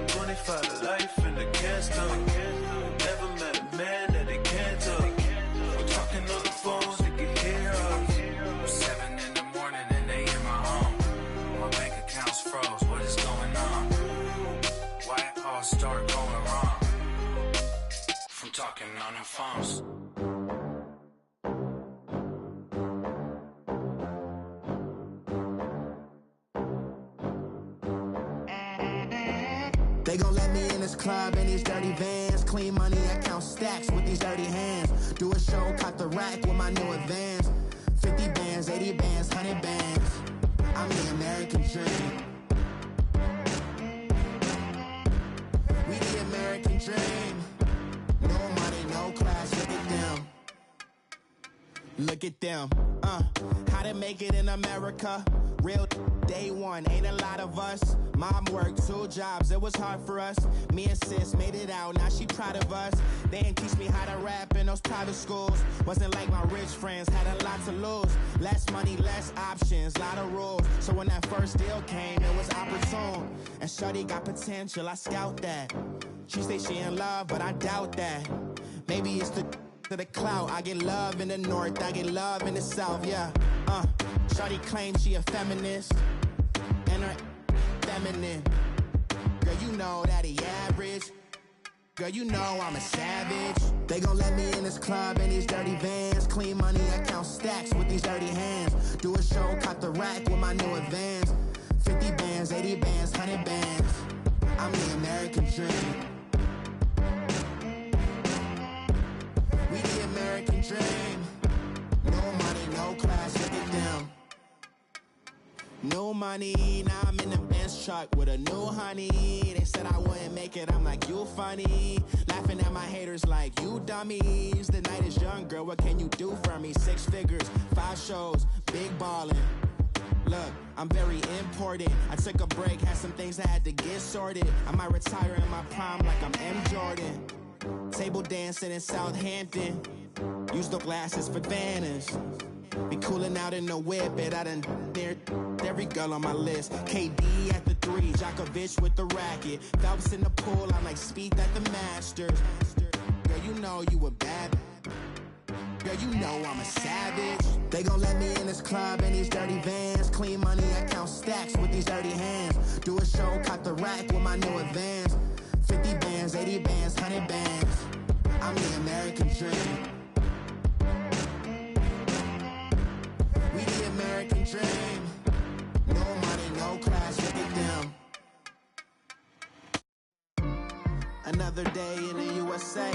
25 to life in the can't stop. Never met a man that they can't talk. We're talking on the phones, they can hear us. 7 in the morning and they in my home. My bank account's froze, what is going on? Why it all start going wrong? From talking on the phones. They gon' let me in this club in these dirty vans. Clean money, I count stacks with these dirty hands. Do a show, cut the rack with my new advance. 50 bands, 80 bands, 100 bands. I'm the American dream. We the American dream. No money, no class, look at them. Look at them, how to make it in America. Real day one, ain't a lot of us. Mom worked 2 jobs, it was hard for us. Me and sis made it out, now she proud of us. They didn't teach me how to rap in those private schools. Wasn't like my rich friends, had a lot to lose. Less money, less options, lot of rules. So when that first deal came, it was opportune. And shorty got potential, I scout that. She say she in love, but I doubt that. Maybe it's to the clout. I get love in the north, I get love in the south, yeah. Shorty claims she a feminist, and her feminine. Girl, you know that he average. Girl, you know I'm a savage. They gon' let me in this club in these dirty vans. Clean money, I count stacks with these dirty hands. Do a show, cut the rack with my new advance. 50 bands, 80 bands, 100 bands. I'm the American dream. We the American dream. No money, no class, look at them. No money, now I'm in the Benz truck with a new honey. They said I wouldn't make it, I'm like, you funny. Laughing at my haters like, you dummies. The night is young, girl, what can you do for me? 6 figures, 5 shows, big ballin'. Look, I'm very important. I took a break, had some things I had to get sorted. I might retire in my prime like I'm M. Jordan. Table dancing in Southampton. Use the glasses for Vannas. Be cooling out in the whip, and I done near every girl on my list. KD at the 3, Djokovic with the racket. Phelps in the pool, I'm like Spieth at the Masters. Girl, you know you a bad. Girl, you know I'm a savage. They gon' let me in this club in these dirty vans. Clean money, I count stacks with these dirty hands. Do a show, cut the rack with my new advance. 50 bands, 80 bands, 100 bands. I'm the American dream. We the American dream. No money, no class, look at them. Another day in the USA.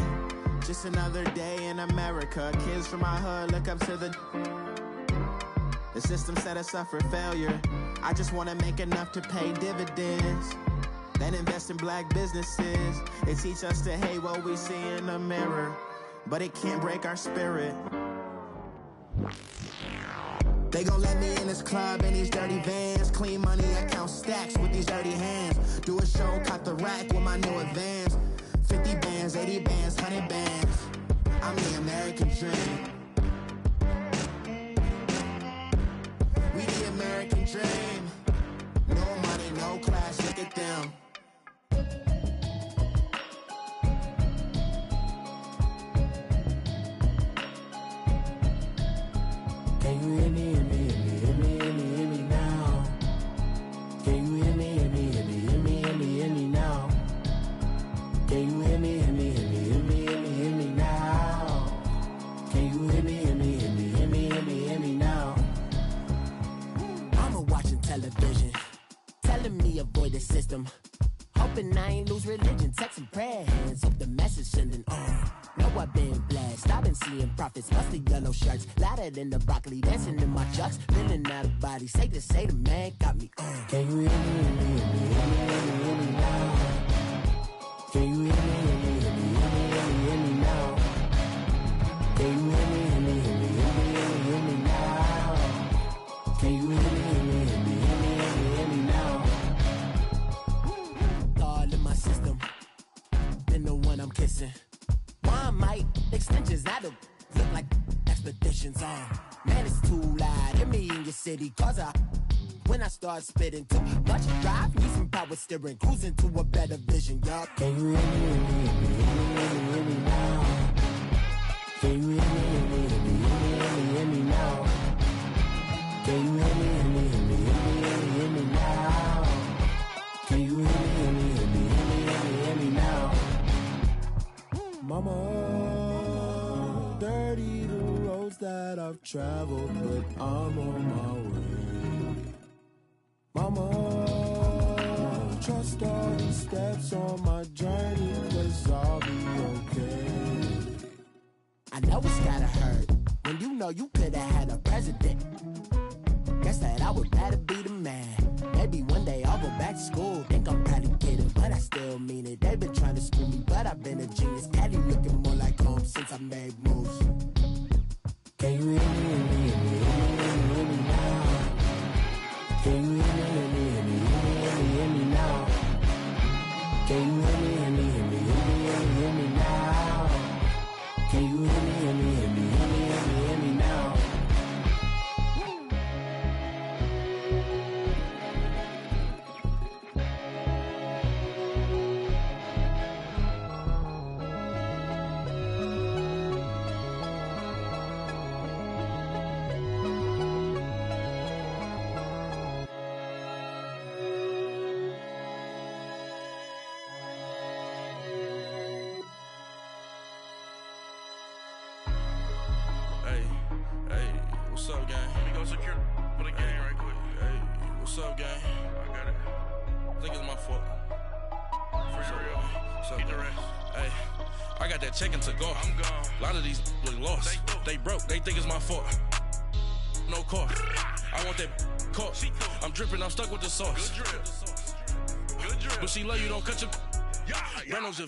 Just another day in America. Kids from my hood look up to the system set us up for failure. I just wanna make enough to pay dividends. Then invest in black businesses. They teach us to hate what we see in the mirror, but it can't break our spirit. They gon' let me in this club in these dirty vans. Clean money, I count stacks with these dirty hands. Do a show, cut the rack with my new advance. 50 bands, 80 bands, 100 bands. Can you hear me, hear me, hear me, hear me, hear me, hear me now? Can you hear me, hear me, hear me, hear me, hear me, hear me now? Mama watching television, telling me avoid the system. Hoping I ain't lose religion, texting prayer hands, hope the message sending on. Know I've been blessed, I've been seeing prophets, mustard yellow shirts, louder than the broccoli, dancing in my chucks, feeling out of body, say the man got me on. Can you hear me, hear me, hear me, hear me, hear me, hear me now? Can you hear me, hear me, hear me, hear me, hear me, hear me now? Can you hear me, hear me, hear me, hear me, hear me, hear me now? Can you hear me, hear me, hear me, hear me, hear me, hear me now? All in my system, been the one I'm kissing. One might extensions that'll look like expeditions on. Man, it's too loud. Hear me in your city, cause when I start spitting too much drive, need some power steering, cruising to a better vision, y'all. Can you hear me, hear me, hear me, hear me, hear me now? Can you hear me, hear me, hear me, hear me, hear me, hear me now? Can you hear me, hear me, hear me, hear me, hear me, hear me now? Can you hear me, hear me, hear me, hear me, hear me, hear me now? Mama, dirty the roads that I've traveled, but I'm on my way. Mama, trust all these steps on my journey, 'cause I'll be okay. I know it's gotta hurt when you know you could've had a president. Guess that I would rather be the man. Maybe one day I'll go back to school. Think I'm probably kidding, but I still mean it. They've been trying to school me, but I've been a genius. Caddy looking more like home since I made moves. Can you hear me, hear me, hear me, hear me, hear me now? Can you hear me, hear me, hear me, hear me, hear me, hear me now? Can you hear me, hear me, hear me, hear me, hear me, hear me now? Can you hear me, hear me, hear me, hear me, hear me, hear me now? What's up, gang? Let me go secure for the gang right quick. Hey, what's up, gang? I got it. I think it's my fault. For real. Keep the rest. Hey, I got that check into go. I'm gone. A lot of these look lost. They broke. They think it's my fault. No car. I want that car. I'm dripping. I'm stuck with the sauce. Good drip. But she love you. Don't cut your. Reynolds,